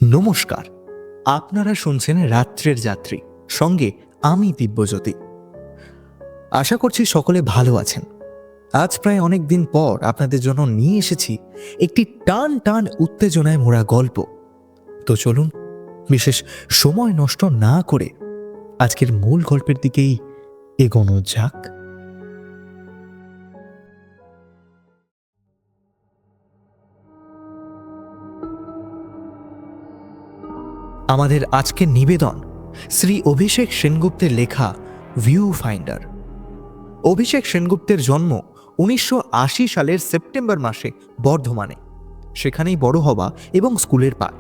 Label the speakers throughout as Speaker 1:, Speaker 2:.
Speaker 1: নমস্কার, আপনারা শুনছেন রাত্রের যাত্রী, সঙ্গে আমি দিব্যজ্যোতি। আশা করছি সকলে ভালো আছেন। আজ প্রায় অনেক দিন পর আপনাদের জন্য নিয়ে এসেছি একটি টান টান উত্তেজনায় মোড়া গল্প। তো চলুন বিশেষ সময় নষ্ট না করে আজকের মূল গল্পের দিকেই এগোনো যাক। আমাদের আজকের নিবেদন শ্রী অভিষেক সেনগুপ্তের লেখা ভিউ ফাইন্ডার। অভিষেক সেনগুপ্তের জন্ম 1980 সালের সেপ্টেম্বর মাসে বর্ধমানে। সেখানেই বড় হওয়া এবং স্কুলের পাঠ।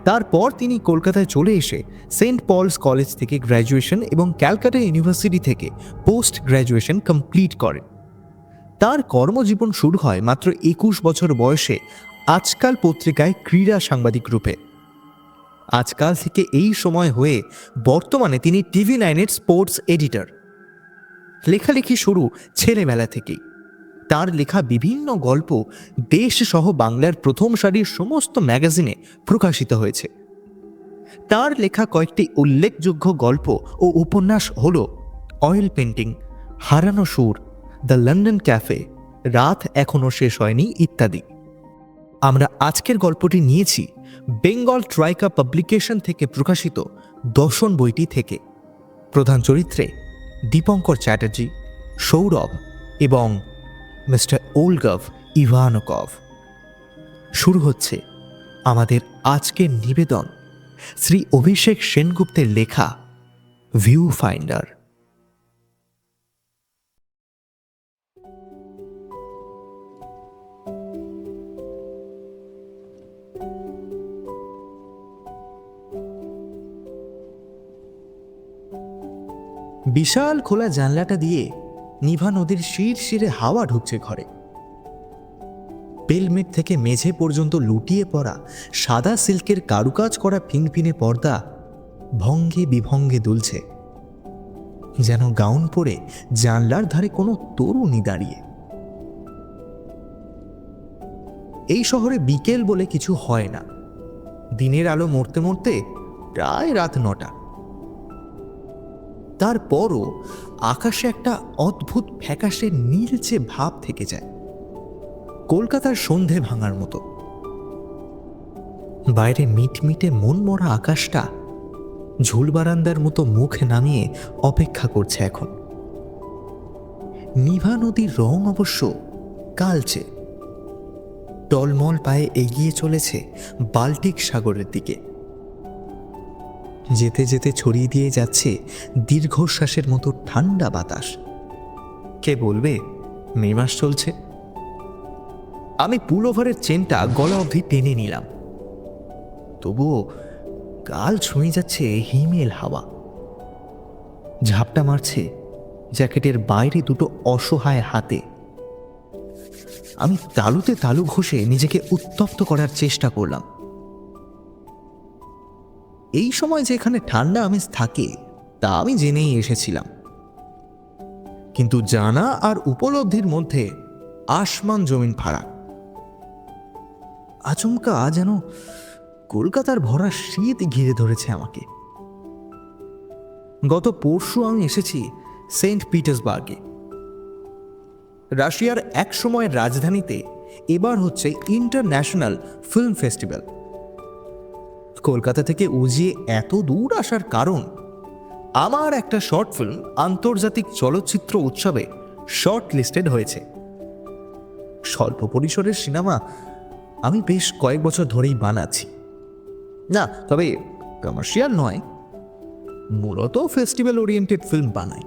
Speaker 1: তারপর তিনি কলকাতায় চলে এসে সেন্ট পলস কলেজ থেকে গ্র্যাজুয়েশন এবং ক্যালকাটা ইউনিভার্সিটি থেকে পোস্ট গ্র্যাজুয়েশন কমপ্লিট করেন। তার কর্মজীবন শুরু হয় মাত্র 21 বছর বয়সে আজকাল পত্রিকায় ক্রীড়া সাংবাদিক রূপে। আজকাল থেকে এই সময় হয়ে বর্তমানে তিনি TV9-এর স্পোর্টস এডিটর। লেখালেখি শুরু ছেলেবেলা থেকেই। তার লেখা বিভিন্ন গল্প দেশ সহ বাংলার প্রথম সারির সমস্ত ম্যাগাজিনে প্রকাশিত হয়েছে। তার লেখা কয়েকটি উল্লেখযোগ্য গল্প ও উপন্যাস হল অয়েল পেন্টিং, হারানো সুর, দ্য লন্ডন ক্যাফে, রাত এখনো শেষ হয়নি ইত্যাদি। আমরা আজকের গল্পটি নিয়েছি বেঙ্গল ট্রাইকা পাবলিকেশন থেকে প্রকাশিত দর্শন বইটি থেকে। প্রধান চরিত্রে দীপঙ্কর চ্যাটার্জি, সৌরভ এবং মিস্টার ওলগাভ ইভানকভ। শুরু হচ্ছে আমাদের আজকের নিবেদন শ্রী অভিষেক সেনগুপ্তের লেখা ভিউ ফাইন্ডার। বিশাল খোলা জানলাটা দিয়ে নিভা নদীর শিরশিরে হাওয়া ঢুকছে ঘরে। বেলমেট থেকে মেঝে পর্যন্ত লুটিয়ে পড়া সাদা সিল্কের কারুকাজ করা ফিনফিনে পর্দা ভঙ্গে বিভঙ্গে দুলছে, যেন গাউন পরে জানলার ধারে কোনো তরুণী দাঁড়িয়ে। এই শহরে বিকেল বলে কিছু হয় না। দিনের আলো মরতে মরতে প্রায় রাত 9টা। তারপরও আকাশে একটা অদ্ভুত ফ্যাকাশে নীলচে ভাব থেকে যায়, কলকাতার সন্ধে ভাঙার মতো। বাইরে মিটমিটে মনমরা আকাশটা ঝুল বারান্দার মতো মুখ নামিয়ে অপেক্ষা করছে এখন। নিভা নদীর রং অবশ্য কালচে। টলমল পায়ে এগিয়ে চলেছে বাল্টিক সাগরের দিকে। যেতে যেতে ছড়িয়ে দিয়ে যাচ্ছে দীর্ঘশ্বাসের মতো ঠান্ডা বাতাস। কে বলবে মে মাস চলছে? আমি পুলওভারের চেনটা গলা অবধি টেনে নিলাম। তবুও গাল ছুঁয়ে যাচ্ছে হিমেল হাওয়া। ঝাপটা মারছে জ্যাকেটের বাইরে দুটো অসহায় হাতে। আমি তালুতে তালু ঘষে নিজেকে উত্তপ্ত করার চেষ্টা করলাম। এই সময় যে এখানে ঠান্ডা আমেজ থাকে তা আমি জেনেই এসেছিলাম, কিন্তু জানা আর উপলব্ধির মধ্যে আসমান জমিন ফারাক। আচমকা যেন কলকাতার ভরা শীত ঘিরে ধরেছে আমাকে। গত পরশু আমি এসেছি সেন্ট পিটার্সবার্গে। রাশিয়ার এক সময়ের রাজধানীতে এবার হচ্ছে ইন্টারন্যাশনাল ফিল্ম ফেস্টিভ্যাল। কলকাতা থেকে উজিয়ে এত দূর আসার কারণ, আমার একটা শর্ট ফিল্ম আন্তর্জাতিক চলচ্চিত্র উৎসবে শর্ট লিস্টেড হয়েছে। স্বল্প পরিসরের সিনেমা আমি বেশ কয়েক বছর ধরেই বানাচ্ছি। না, তবে কমার্শিয়াল নয়, মূলত ফেস্টিভ্যাল ওরিয়েন্টেড ফিল্ম বানাই।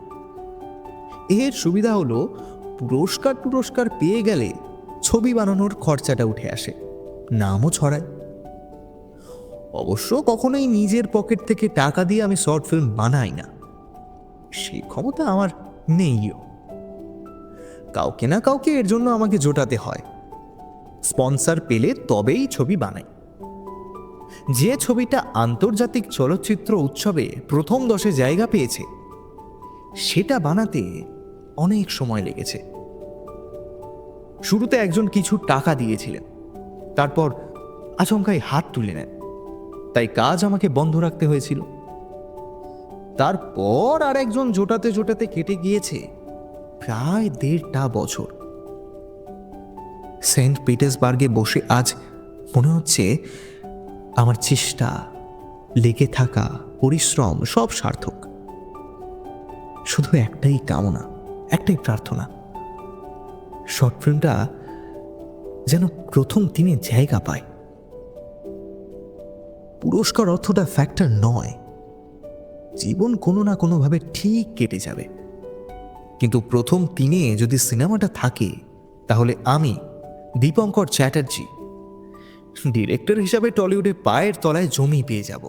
Speaker 1: এর সুবিধা হলো পুরস্কার পেয়ে গেলে ছবি বানানোর খরচাটা উঠে আসে, নামও ছড়ায়। অবশ্য কখনোই নিজের পকেট থেকে টাকা দিয়ে আমি শর্ট ফিল্ম বানাই না, সেই ক্ষমতা আমার নেইও। কাউকে না কাউকে এর জন্য আমাকে জোটাতে হয়। স্পন্সর পেলে তবেই ছবি বানাই। যে ছবিটা আন্তর্জাতিক চলচ্চিত্র উৎসবে প্রথম 10-এ জায়গা পেয়েছে, সেটা বানাতে অনেক সময় লেগেছে। শুরুতে একজন কিছু টাকা দিয়েছিলেন, তারপর আচমকাই হাত তুলে নেন। তাই কাজ আমাকে বন্ধ রাখতে হয়েছিল। তারপর আর একজন জোটাতে জোটাতে কেটে গিয়েছে প্রায় 1.5 বছর। সেন্ট পিটার্সবার্গে বসে আজ মনে হচ্ছে আমার চেষ্টা, লেগে থাকা, পরিশ্রম সব সার্থক। শুধু একটাই কামনা, একটাই প্রার্থনা, শর্ট ফিল্মটা যেন প্রথম 3-এ জায়গা পায়। পুরস্কার অর্থটা ফ্যাক্টর নয়, জীবন কোনো না কোনোভাবে ঠিক কেটে যাবে, কিন্তু প্রথম 3-এ যদি সিনেমাটা থাকে তাহলে আমি দীপঙ্কর চ্যাটার্জি ডিরেক্টর হিসাবে টলিউডে পায়ের তলায় জমি পেয়ে যাব।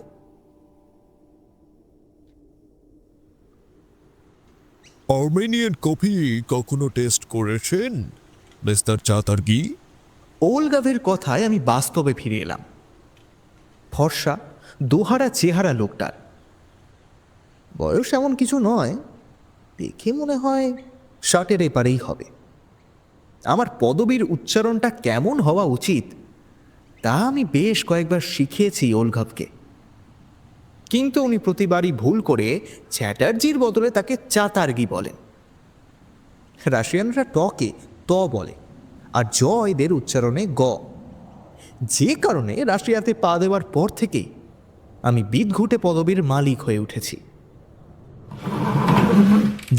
Speaker 2: আর্মেনিয়ান কফি কখনো টেস্ট করেছেন মিস্টার চাটার্জি?
Speaker 1: ওলগাভের কথায় আমি বাস্তবে ফিরে এলাম। ফর্সা দোহারা চেহারা লোকটার, বয়স এমন কিছু নয়, দেখে মনে হয় 60-এর এপারেই হবে। আমার পদবীর উচ্চারণটা কেমন হওয়া উচিত তা আমি বেশ কয়েকবার শিখিয়েছি ওলগাভকে, কিন্তু উনি প্রতিবারই ভুল করে চ্যাটার্জির বদলে তাকে চাতার্গি বলেন। রাশিয়ানরা টকে ত বলে, আর জ এদের উচ্চারণে গ, যে কারণে রাশিয়াতে পা দেওয়ার পর থেকেই আমি বিদঘুটে পদবীর মালিক হয়ে উঠেছি।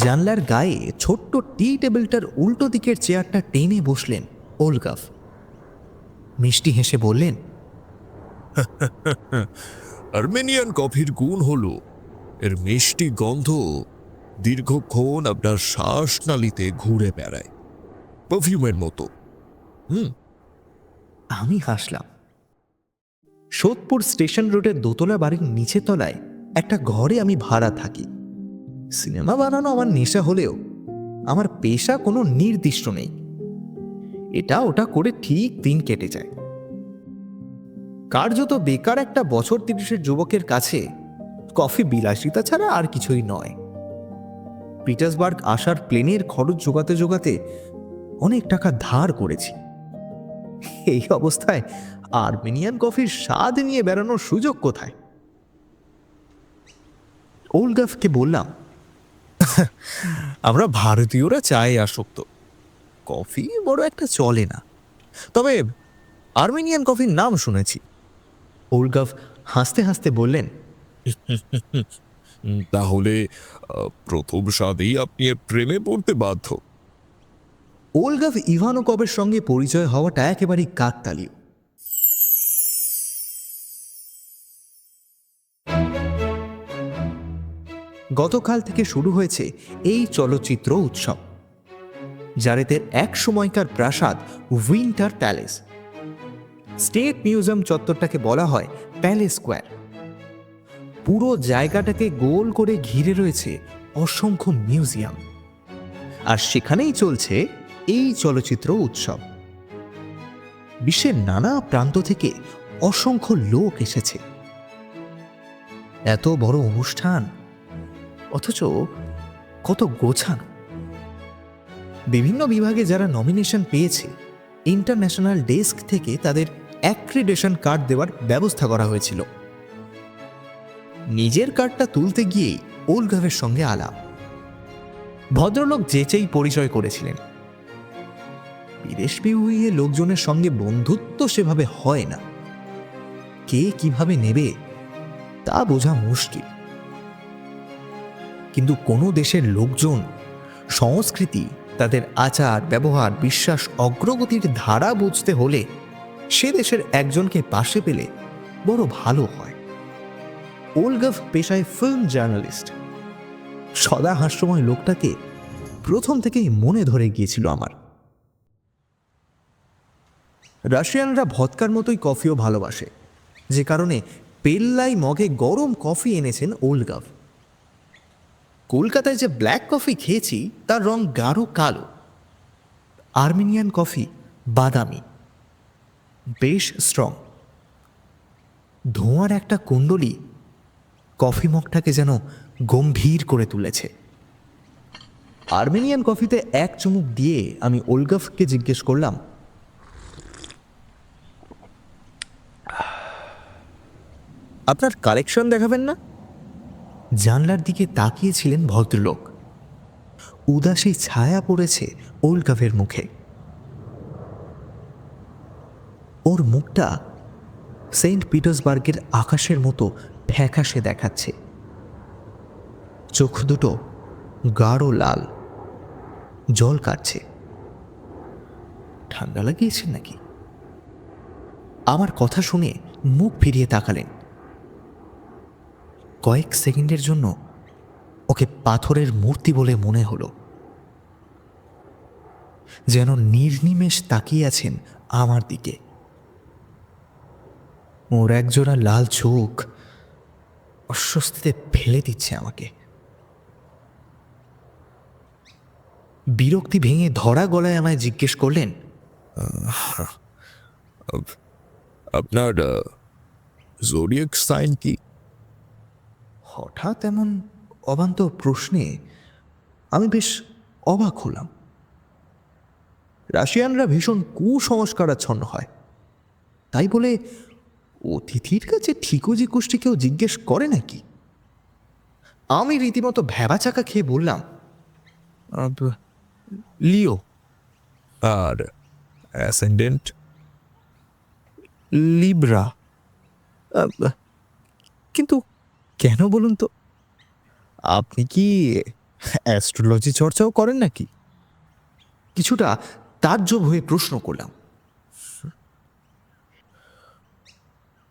Speaker 1: জানলার গায়ে ছোট্ট টি টেবিলটার উল্টো দিকের চেয়ারটা টেনে বসলেন ওলগাভ। মিষ্টি হেসে বললেন,
Speaker 2: আর্মেনিয়ান কফির গুণ হলো এর মিষ্টি গন্ধ দীর্ঘক্ষণ আপনার শ্বাসনালীতে ঘুরে বেড়ায়, পারফিউমের মতো।
Speaker 1: আমি হাসলাম। সোদপুর স্টেশন রোডের দোতলা বাড়ির নিচে তলায় একটা ঘরে আমি ভাড়া থাকি। সিনেমা বানানো আমার নেশা হলেও আমার পেশা কোনো নির্দিষ্ট নেই, এটা ওটা করে ঠিক দিন কেটে যায়। কার্যত বেকার একটা বছর 30-এর যুবকের কাছে কফি বিলাসিতা ছাড়া আর কিছুই নয়। পিটার্সবার্গ আসার প্লেনের খরচ জোগাতে জোগাতে অনেক টাকা ধার করেছি। এই অবস্থায় আর্মেনিয়ান কফির স্বাদ নিয়ে বেড়ানোর সুযোগ কোথায়? ওলগাভকে বললাম, আমরা ভারতীয়রা চায়ে আসক্ত, কফি বড় একটা চলে না, তবে আর্মেনিয়ান কফির নাম শুনেছি। ওলগাভ হাসতে হাসতে বললেন,
Speaker 2: তাহলে প্রথম স্বাদেই আপনি এর প্রেমে পড়তে বাধ্য।
Speaker 1: ওলগাভ ইভানোকভের সঙ্গে পরিচয় হওয়াটা একেবারেই কাকতালীয়। গতকাল থেকে শুরু হয়েছে এই চলচ্চিত্র উৎসব, জারেতের এক সময়কার প্রাসাদ উইন্টার প্যালেস। স্টেট মিউজিয়াম চত্বরটাকে বলা হয় প্যালেস স্কোয়ার। পুরো জায়গাটাকে গোল করে ঘিরে রয়েছে অসংখ্য মিউজিয়াম, আর সেখানেই চলছে এই চলচ্চিত্র উৎসব। বিশ্বের নানা প্রান্ত থেকে অসংখ্য লোক এসেছে। এত বড় অনুষ্ঠান, অথচ কত গোছানো। বিভিন্ন বিভাগে যারা নমিনেশন পেয়েছে, ইন্টারন্যাশনাল ডেস্ক থেকে তাদের অ্যাক্রিডেশন কার্ড দেওয়ার ব্যবস্থা করা হয়েছিল। নিজের কার্ডটা তুলতে গিয়েই ওলগাভের সঙ্গে আলাপ। ভদ্রলোক যেচেই পরিচয় করেছিলেন। বিদেশ বিভূঁইয়ে লোকজনের সঙ্গে বন্ধুত্ব সেভাবে হয় না, কে কিভাবে নেবে তা বোঝা মুশকিল। কিন্তু কোনো দেশের লোকজন, সংস্কৃতি, তাদের আচার ব্যবহার, বিশ্বাস, অগ্রগতির ধারা বুঝতে হলে সে দেশের একজনকে পাশে পেলে বড় ভালো হয়। ওলগাভ পেশায় ফিল্ম জার্নালিস্ট। সদা হাস্যময় লোকটাকে প্রথম থেকেই মনে ধরে গিয়েছিল আমার। রাশিয়ানরা ভদকার মতোই কফিও ভালোবাসে, যে কারণে পেল্লাই মগে গরম কফি এনেছেন ওলগাভ। কলকাতায় যে ব্ল্যাক কফি খেয়েছি তার রং গাঢ় কালো, আর্মেনিয়ান কফি বাদামি, বেশ স্ট্রং। ধোঁয়ার একটা কুণ্ডলী কফি মগটাকে যেন গম্ভীর করে তুলেছে। আর্মেনিয়ান কফিতে এক চুমুক দিয়ে আমি ওলগাভকে জিজ্ঞেস করলাম, আপনার কালেকশন দেখাবেন না? জানলার দিকে তাকিয়েছিলেন ভদ্রলোক। উদাসী ছায়া পড়েছে ওলগাভের মুখে। ওর মুখটা সেন্ট পিটার্সবার্গের আকাশের মতো ফ্যাকাশে দেখাচ্ছে। চোখ দুটো গাঢ় লাল, জল কাটছে। ঠান্ডা লাগিয়েছে নাকি? আমার কথা শুনে মুখ ফিরিয়ে তাকালেন। কয়েক সেকেন্ডের জন্য ওকে পাথরের মূর্তি বলে মনে হলো, যেন নির্নিমেষ তাকিয়ে আছেন আমার দিকে। ওর একজোড়া লাল চোখ অস্বস্তিতে ফেলে দিচ্ছে আমাকে। বিরক্তি ভেঙে ধরা গলায় আমায় জিজ্ঞেস করলেন,
Speaker 2: আপনার জোডিয়াক সাইন কি?
Speaker 1: হঠাৎ এমন অবান্তর প্রশ্নে আমি বেশ অবাক হলাম। রাশিয়ানরা ভীষণ কুসংস্কারাচ্ছন্ন হয়, তাই বলে অতিথির কাছে ঠিকুজি কুষ্টি কেউ জিজ্ঞেস করে নাকি? আমি রীতিমতো ভ্যাবাচাকা খেয়ে বললাম, লিও।
Speaker 2: আর অ্যাসেন্ডেন্ট?
Speaker 1: লিব্রা। কিন্তু কেন বলুন তো? আপনি কি অ্যাস্ট্রোলজি চর্চাও করেন নাকি? কিছুটা তাজ্জব হয়ে প্রশ্ন করলাম।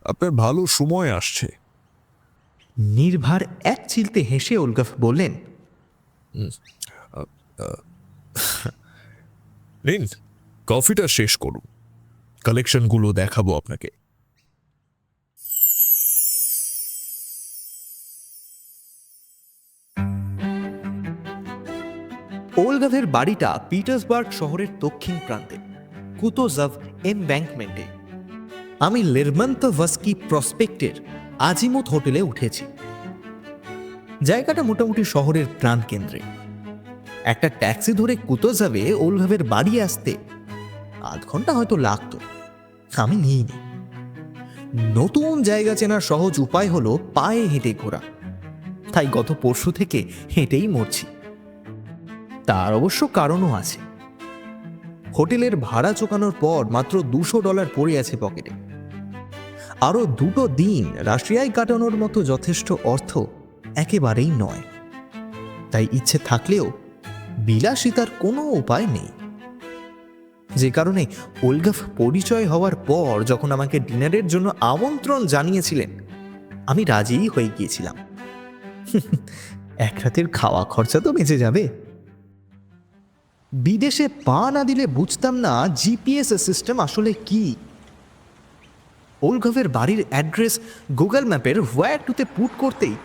Speaker 2: আপনার ভালো সময় আসছে।
Speaker 1: নির্ভার এক চিলতে হেসে ওলগাফ বললেন,
Speaker 2: নিন, কফিটা শেষ করুন, কালেকশনগুলো দেখাবো আপনাকে।
Speaker 1: ওলগাভের বাড়িটা পিটার্সবার্গ শহরের দক্ষিণ প্রান্তে কুতোজাভ এমব্যাঙ্কমেন্টে। আমি লেরমন্তভস্কি প্রসপেক্টের আজিমুথ হোটেলে উঠেছি। জায়গাটা মোটামুটি শহরের প্রাণকেন্দ্রে। একটা ট্যাক্সি ধরে কুতোজাভে ওলগাভের বাড়ি আসতে আধ ঘন্টা হয়তো লাগতো। আমি নিইনি। নতুন জায়গা চেনার সহজ উপায় হলো পায়ে হেঁটে ঘোরা, তাই গত পরশু থেকে হেঁটেই মরছি। তার অবশ্য কারণও আছে। হোটেলের ভাড়া চোকানোর পর মাত্র $200 পড়ে আছে পকেটে। আরও 2 দিন রাশিয়ায় কাটানোর মতো যথেষ্ট অর্থ একেবারেই নয়, তাই ইচ্ছে থাকলেও বিলাসিতার কোনো উপায় নেই। যে কারণে ওলগাফ পরিচয় হওয়ার পর যখন আমাকে ডিনারের জন্য আমন্ত্রণ জানিয়েছিলেন, আমি রাজিই হয়ে গিয়েছিলাম। এক রাতের খাওয়া খরচা তো বেঁচে যাবে। বিদেশে পা না দিলে বুঝতাম না জিপিএস সিস্টেম আসলে কি। ওলগাভের বাড়ির অ্যাড্রেস গুগল ম্যাপের হোয়ার টুতে পুট করতেই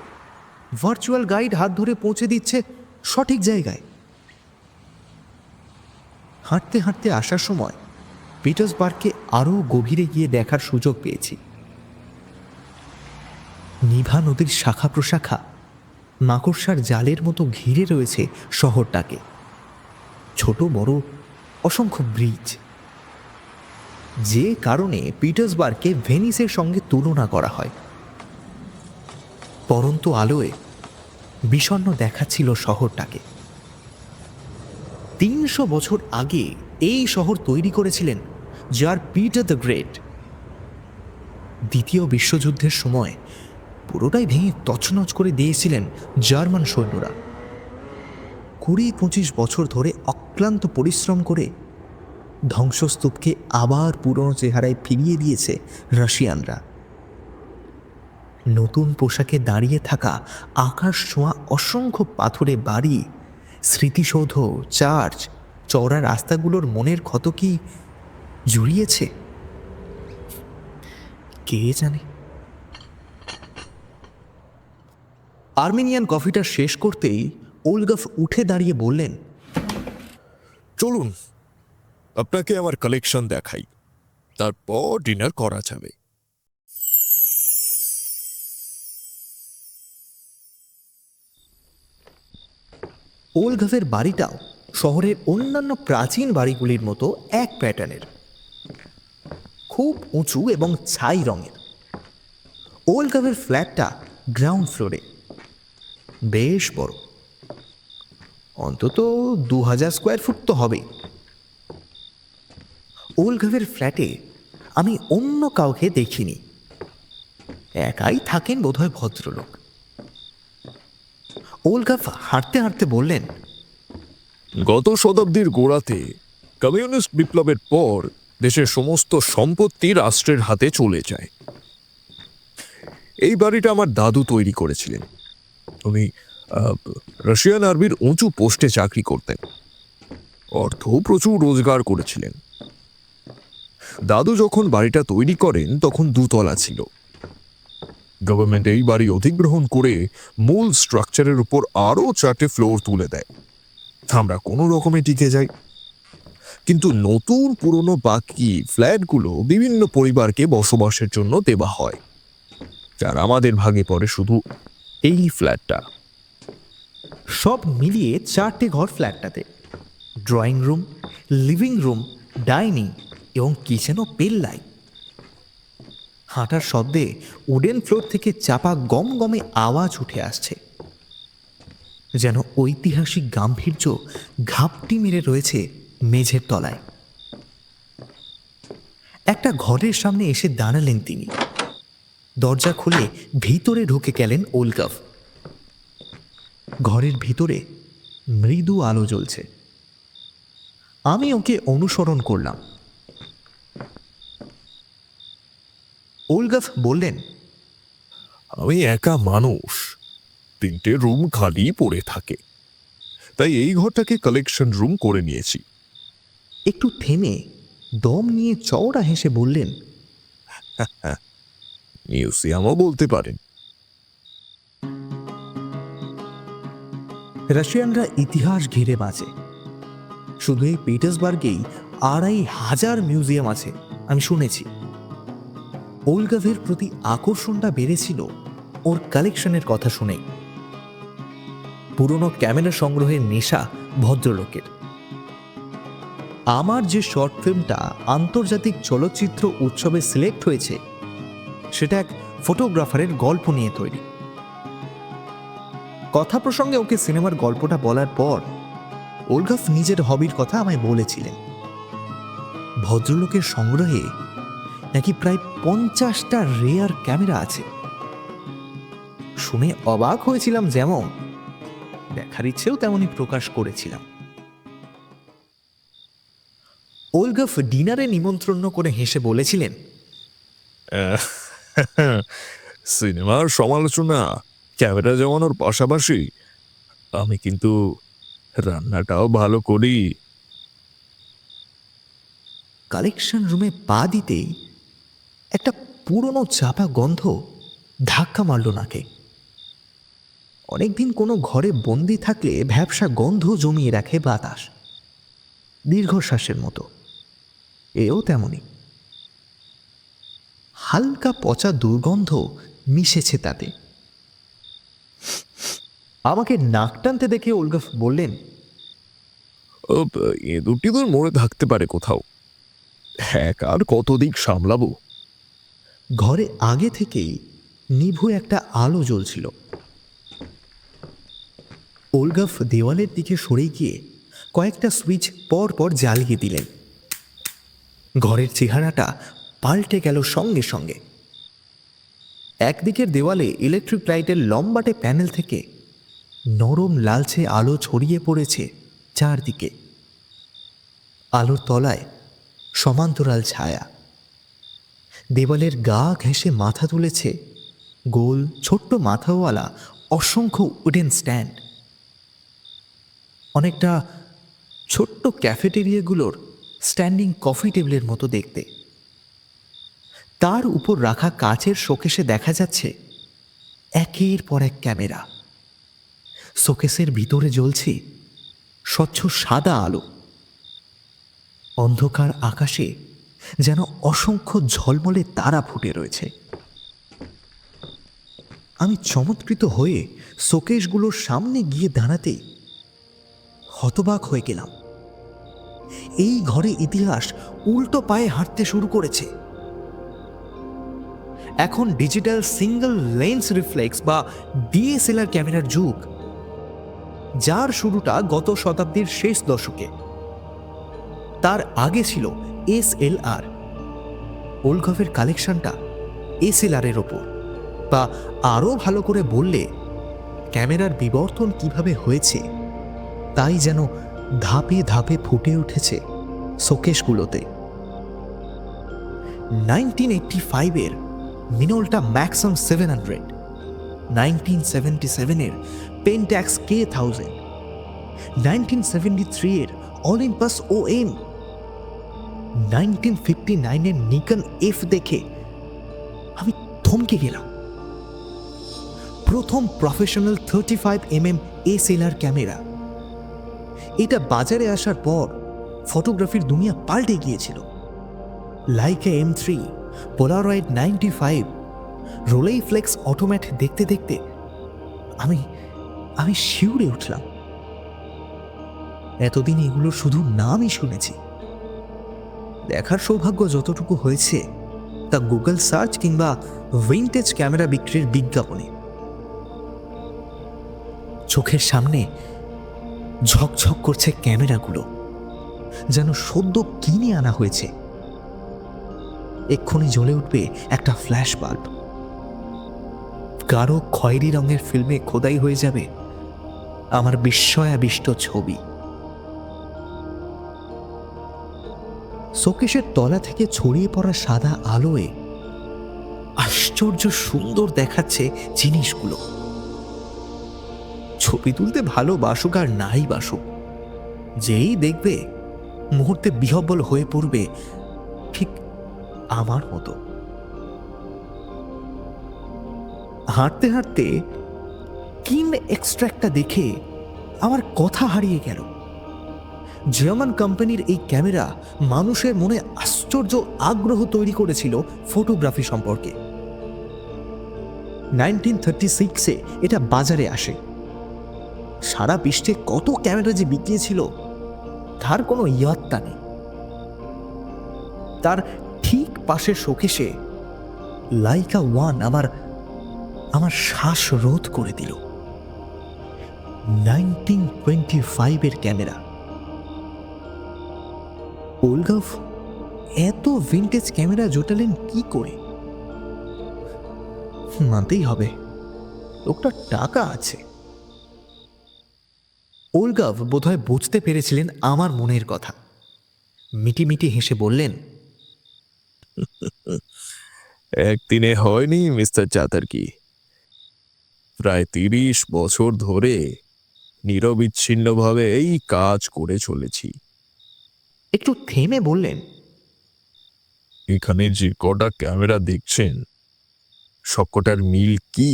Speaker 1: ভার্চুয়াল গাইড হাত ধরে পৌঁছে দিচ্ছে সঠিক জায়গায়। হাঁটতে হাঁটতে আসার সময় পিটার্সবার্গকে আরও গভীরে গিয়ে দেখার সুযোগ পেয়েছি। নিভা নদীর শাখা প্রশাখা মাকড়সার জালের মতো ঘিরে রয়েছে শহরটাকে। ছোট বড় অসংখ্য ব্রিজ, যে কারণে পিটার্সবার্গকে ভেনিসের সঙ্গে তুলনা করা হয়। পরন্ত আলোয় বিষণ্ণ দেখাচ্ছিল শহরটাকে। 300 বছর আগে এই শহর তৈরি করেছিলেন যার পিটার দ্য গ্রেট। দ্বিতীয় বিশ্বযুদ্ধের সময় পুরোটাই ভেঙে তছনছ করে দিয়েছিলেন জার্মান সৈন্যরা। 20-25 বছর ধরে অক্লান্ত পরিশ্রম করে ধ্বংসস্তূপকে আবার পুরনো চেহারায় ফিরিয়ে দিয়েছে রাশিয়ানরা। নতুন পোশাকে দাঁড়িয়ে থাকা আকাশ ছোঁয়া অসংখ্য পাথুরে বাড়ি, স্মৃতিসৌধ, চার্চ, চওড়া রাস্তাগুলোর মনের ক্ষত কি জুড়িয়েছে কে জানে। আর্মেনিয়ান কফিটা শেষ করতেই ওলগাফ উঠে দাঁড়িয়ে বললেন,
Speaker 2: চলুন, আপনাকে আমার কালেকশন দেখাই, তারপর ডিনার করা যাবে।
Speaker 1: ওলগাফের বাড়িটাও শহরের অন্যান্য প্রাচীন বাড়িগুলির মতো এক প্যাটার্নের, খুব উঁচু এবং ছাই রঙের। ওলগাভের ফ্ল্যাটটা গ্রাউন্ড ফ্লোরে, বেশ বড়, অন্তত 2000 স্কোয়ার ফুট তো হবেই। ওলগাভের ফ্ল্যাটে আমি অন্য কাউকে দেখিনি, একাই থাকেন বোধহয় ভদ্রলোক। ওলগাভ হাঁটতে হাঁটতে বললেন,
Speaker 2: গত শতাব্দীর গোড়াতে কমিউনিস্ট বিপ্লবের পর দেশের সমস্ত সম্পত্তি রাষ্ট্রের হাতে চলে যায়। এই বাড়িটা আমার দাদু তৈরি করেছিলেন। উনি রাশিয়ান আর্মির উঁচু পোস্টে চাকরি করতেন, অর্থ প্রচুর রোজগার করেছিলেন। দাদু যখন বাড়িটা তৈরি করেন তখন 2 তলা ছিল। গভর্নমেন্ট এই বাড়ি অধিগ্রহণ করে মূল স্ট্রাকচারের উপর আরও 4টে ফ্লোর তুলে দেয়। আমরা কোনো রকমে টিকে যাই, কিন্তু নতুন পুরনো বাকি ফ্ল্যাটগুলো বিভিন্ন পরিবারকে বসবাসের জন্য দেওয়া হয়। আর আমাদের ভাগে পড়ে শুধু এই ফ্ল্যাটটা।
Speaker 1: সব মিলিয়ে 4টে ঘর ফ্ল্যাটটাতে, drawing room, living room, dining এবং কিচেনও পেল্লাই। হাঁটার শব্দে উডেন ফ্লোর থেকে চাপা গম গমে আওয়াজ উঠে আসছে, যেন ঐতিহাসিক গাম্ভীর্য ঘাপটি মেরে রয়েছে মেঝের তলায়। একটা ঘরের সামনে এসে দাঁড়ালেন তিনি। দরজা খুলে ভিতরে ঢুকে গেলেন ওলগাভ। ঘরের ভিতরে মৃদু আলো জ্বলছে। আমি ওকে অনুসরণ করলাম। ওলগাভ বললেন,
Speaker 2: আমি একা মানুষ, 3টে রুম খালি পড়ে থাকে, তাই এই ঘরটাকে কালেকশন রুম করে নিয়েছি।
Speaker 1: একটু থেমে দম নিয়ে চওড়া হেসে বললেন,
Speaker 2: মিউজিয়ামও বলতে পারেন।
Speaker 1: রাশিয়ানরা ইতিহাস ঘিরে বাঁচে। শুধু এই পিটার্সবার্গেই 2500 মিউজিয়াম আছে, আমি শুনেছি। ওলগাভের প্রতি আকর্ষণটা বেড়েছিল ওর কালেকশনের কথা শুনেই। পুরনো ক্যামেরা সংগ্রহের নেশা ভদ্রলোকের। আমার যে শর্ট ফিল্মটা আন্তর্জাতিক চলচ্চিত্র উৎসবে সিলেক্ট হয়েছে, সেটা এক ফটোগ্রাফারের গল্প নিয়ে তৈরি। কথা প্রসঙ্গে ওকে সিনেমার গল্পটা বলার পর ওলগাভ নিজের হবির কথা আমায় বলেছিলেন। ভদ্রলোকের সংগ্রহে নাকি প্রায় 50টা রেয়ার ক্যামেরা আছে। শুনে অবাক হয়েছিলাম, যেমন দেখার ইচ্ছেও তেমনই প্রকাশ করেছিলাম। ওলগাভ ডিনারে নিমন্ত্রণ করে হেসে বলেছিলেন,
Speaker 2: সিনেমার সমালোচনা, ক্যামেরা জমানোর পাশাপাশি আমি কিন্তু রান্নাটাও ভালো করি।
Speaker 1: কালেকশন রুমে পা দিতেই একটা পুরনো চাপা গন্ধ ধাক্কা মারল নাকে। অনেকদিন কোনো ঘরে বন্দি থাকলে ভ্যাপসা গন্ধ জমিয়ে রাখে বাতাস, দীর্ঘশ্বাসের মতো। এও তেমনি হালকা পচা দুর্গন্ধ মিশেছে তাতে। আমাকে নাক টানতে দেখে ওলগাভ বললেন,
Speaker 2: এ দুটি তোর মনে থাকতে পারে কোথাও, আর কত দিক সামলাবো।
Speaker 1: ঘরে আগে থেকেই নিভু একটা আলো জ্বলছিল। ওলগাভ দেওয়ালের দিকে সরে গিয়ে কয়েকটা সুইচ পর পর জ্বালিয়ে দিলেন। ঘরের চেহারাটা পাল্টে গেল সঙ্গে সঙ্গে। একদিকের দেওয়ালে ইলেকট্রিক লাইটের লম্বাটে প্যানেল থেকে নরম লালচে আলো ছড়িয়ে পড়েছে চারদিকে। আলোর তলায় সমান্তরাল ছায়া। দেওয়ালের গা ঘেঁষে মাথা তুলেছে গোল ছোট্ট মাথাওয়ালা অসংখ্য উডেন স্ট্যান্ড, অনেকটা ছোট্ট ক্যাফেটেরিয়াগুলোর স্ট্যান্ডিং কফি টেবিলের মতো দেখতে। তার উপর রাখা কাচের শোকেসে দেখা যাচ্ছে একের পর এক ক্যামেরা। শোকেসের ভিতরে জ্বলছে স্বচ্ছ সাদা আলো। অন্ধকার আকাশে যেন অসংখ্য ঝলমলে তারা ফুটে রয়েছে। আমি চমৎকৃত হয়ে শোকেসগুলোর সামনে গিয়ে দাঁড়াতেই হতবাক হয়ে গেলাম। এই ঘরে ইতিহাস উল্টো পায়ে হাঁটতে শুরু করেছে। এখন ডিজিটাল সিঙ্গল লেন্স রিফ্লেক্স বা ডিএসএলআর ক্যামেরার যুগ, যার শুরুটা গত শতাব্দীর শেষ দশকে। তার আগে ছিল এসএলআর। ওলগভের কালেকশনটা এসএলআর এর ওপর, বা আরও ভালো করে বললে ক্যামেরার বিবর্তন কিভাবে হয়েছে তাই যেন ধাপে ধাপে ফুটে উঠেছে শোকেসগুলোতে। 1985-এর মিনোল্টা ম্যাক্সম 700, 1977-এর পেন্ট্যাক্স K1000, 1973-এর অলিম্পাস OM, 1959-এর নিকন F দেখে আমি থমকে গেলাম। প্রথম প্রফেশনাল 35mm এসএলআর ক্যামেরা। এটা বাজারে আসার পর ফটোগ্রাফির দুনিয়া পাল্টে গিয়েছিল। লাইকা M3, পোলারয়েড 95, রোলেইফ্লেক্স অটোম্যাট দেখতে দেখতে আমি শিউরে উঠলাম। এতদিন এগুলো শুধু নামই শুনেছি, দেখার সৌভাগ্য যতটুকু হয়েছে তা গুগল সার্চ কিংবা ভিন্টেজ ক্যামেরা বিক্রির বিজ্ঞাপনে। চোখের সামনে ঝকঝক করছে ক্যামেরাগুলো, যেন সদ্য কিনে আনা হয়েছে। এক্ষুনি জ্বলে উঠবে একটা ফ্ল্যাশ বাল্ব, গাঢ় খয়েরি রঙের ফিল্মে খোদাই হয়ে যাবে আমার বিস্ময়াবিষ্ট ছবি। শোকেসের তলা থেকে ছড়িয়ে পড়া সাদা আলোয় আশ্চর্য সুন্দর দেখাচ্ছে জিনিসগুলো। ছবি তুলতে ভালোবাসুক আর নাই বাসুক, যেই দেখবে মুহূর্তে বিহ্বল হয়ে পড়বে, ঠিক আমার মতো। হাঁটতে হাঁটতে কিন এক্সট্রাক্টটা দেখে আমার কথা হারিয়ে গেল। জার্মান কোম্পানির এই ক্যামেরা মানুষের মনে আশ্চর্য আগ্রহ তৈরি করেছিল ফটোগ্রাফি সম্পর্কে। 1936-এ এটা বাজারে আসে। সারা বিশ্বে কত ক্যামেরা যে বিকিয়েছিল তার কোনো ইয়াত্তা নেই। তার ঠিক পাশের শোকেসে লাইকা 1 আমার শ্বাস রোধ করে দিল। 1925-এর ক্যামেরা। ওলগভ এত ভিন্টেজ ক্যামেরা জোটালেন কি করে? মানতেই হবে লোকটার টাকা আছে। ওলগভ বোধহয় বুঝতে পেরেছিলেন আমার মনের কথা। মিটিমিটি হেসে বললেন,
Speaker 2: একদিনে হয়নি মিস্টার চাতার্কি, প্রায় 30 বছর ধরে নিরবিচ্ছিন্নভাবে এই কাজ করে চলেছি।
Speaker 1: একটু থেমে বললেন,
Speaker 2: এখানে যে কটা ক্যামেরা দেখছেন সবকটার মিল কি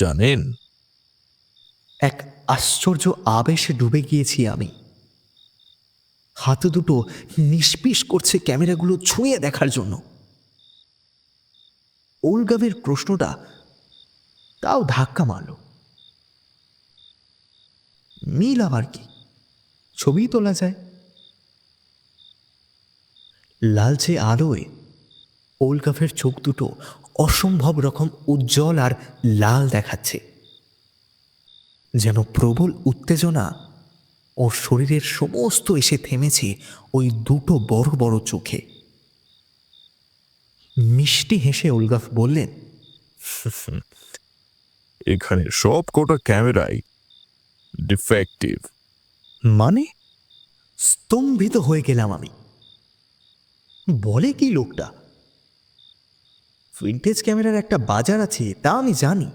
Speaker 2: জানেন?
Speaker 1: এক আশ্চর্য আবেশে ডুবে গিয়েছি আমি। হাত দুটো নিষ্পিস করছে ক্যামেরাগুলো ছুঁয়ে দেখার জন্য। ওলগভের প্রশ্নটা তাও ধাক্কা মারল। মিল আবার কি? ছবি তোলা যায়। লালচে আলোয় ওলগভের চোখ দুটো অসম্ভব রকম উজ্জ্বল আর লাল দেখাচ্ছে, যেন প্রবল উত্তেজনা ওর শরীরের সমস্ত এসে থেমেছে ওই দুটো বড় বড় চোখে। মিষ্টি হেসে ওলগভ বললেন,
Speaker 2: এখানে সব কটা ক্যামেরাই ডিফেক্টিভ।
Speaker 1: মানে? স্তম্ভিত হয়ে গেলাম আমি। বলে কি লোকটা? ভিন্টেজ ক্যামেরার একটা বাজার আছে তা আমি জানি,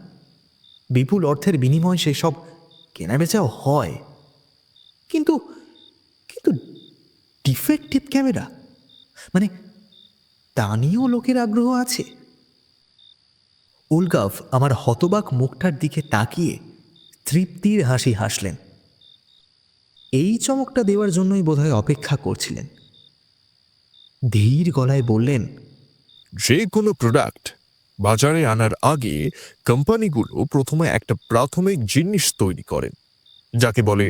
Speaker 1: বিপুল অর্থের বিনিময়ে সেসব কেনাবেচাও হয়, কিন্তু কিন্তু ডিফেক্টিভ ক্যামেরা মানে তা নিয়েও লোকের আগ্রহ আছে? ওলগভ আমার হতবাক মুখটার দিকে তাকিয়ে তৃপ্তির হাসি হাসলেন। এই চমকটা দেওয়ার জন্যই বোধহয় অপেক্ষা করছিলেন। ধীর গলায় বললেন,
Speaker 2: যে কোনো প্রোডাক্ট বাজারে আনার আগে কোম্পানিগুলো প্রথমে একটা প্রাথমিক জিনিস তৈরি করেন যাকে বলে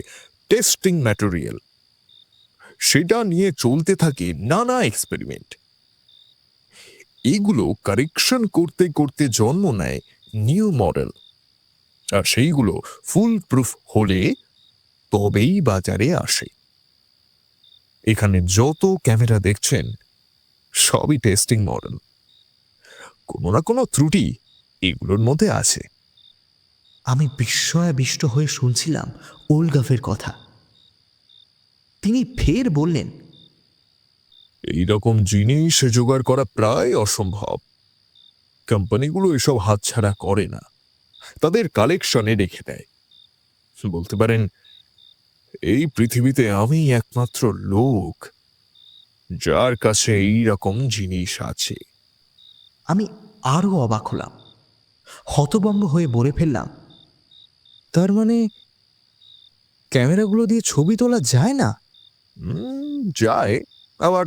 Speaker 2: টেস্টিং ম্যাটেরিয়াল। সেটা নিয়ে চলতে থাকে নানা এক্সপেরিমেন্ট। এগুলো কারেকশন করতে করতে জন্ম নেয় নিউ মডেল, আর সেইগুলো ফুল প্রুফ হলে তবেই বাজারে আসে। এখানে যত ক্যামেরা দেখছেন সবই টেস্টিং মডেল, কোনো না কোনো ত্রুটি এগুলোর মধ্যে আছে।
Speaker 1: আমি বিস্ময়াবিষ্ট হয়ে শুনছিলাম ওলগাফের কথা। তিনি ফের বললেন,
Speaker 2: এইরকম জিনিস জোগাড় করা প্রায় অসম্ভব। কোম্পানিগুলো এসব হাতছাড়া করে না, তাদের কালেকশনে রেখে দেয়। বলতে পারেন এই পৃথিবীতে আমি একমাত্র লোক যার কাছে এই রকম জিনিস আছে।
Speaker 1: আমি আরও অবাক হলাম, হতভম্ব হয়ে বলে ফেললাম, তার মানে ক্যামেরাগুলো দিয়ে ছবি তোলা যায় না?
Speaker 2: যায়, আবার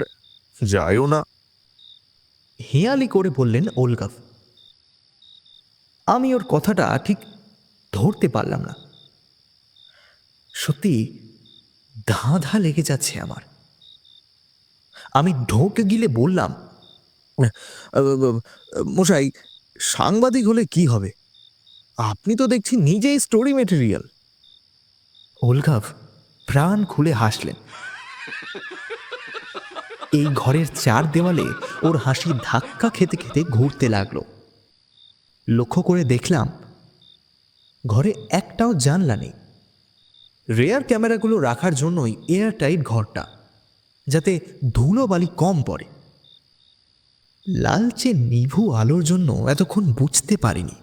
Speaker 2: যায়ও না।
Speaker 1: হেয়ালি করে বললেন ওলগাফ। আমি ওর কথাটা ঠিক ধরতে পারলাম না। সত্যি ধাঁধা লেগে যাচ্ছে আমার। আমি ঢোকে গিলে বললাম, মশাই, সাংবাদিক হলে কি হবে? আপনি তো দেখছি নিজেই স্টোরি ম্যাটেরিয়াল। ওলগাফ প্রাণ খুলে হাসলেন। এই ঘরের চার দেওয়ালে ওর হাসি ধাক্কা খেতে খেতে ঘুরতে লাগলো। লক্ষ্য করে দেখলাম ঘরে একটাও জানলা নেই। রেয়ার ক্যামেরাগুলো রাখার জন্যই এয়ারটাইট ঘরটা, যাতে ধুলোবালি কম পড়ে। লালচে নিভু আলোর জন্য এতক্ষণ বুঝতে পারিনি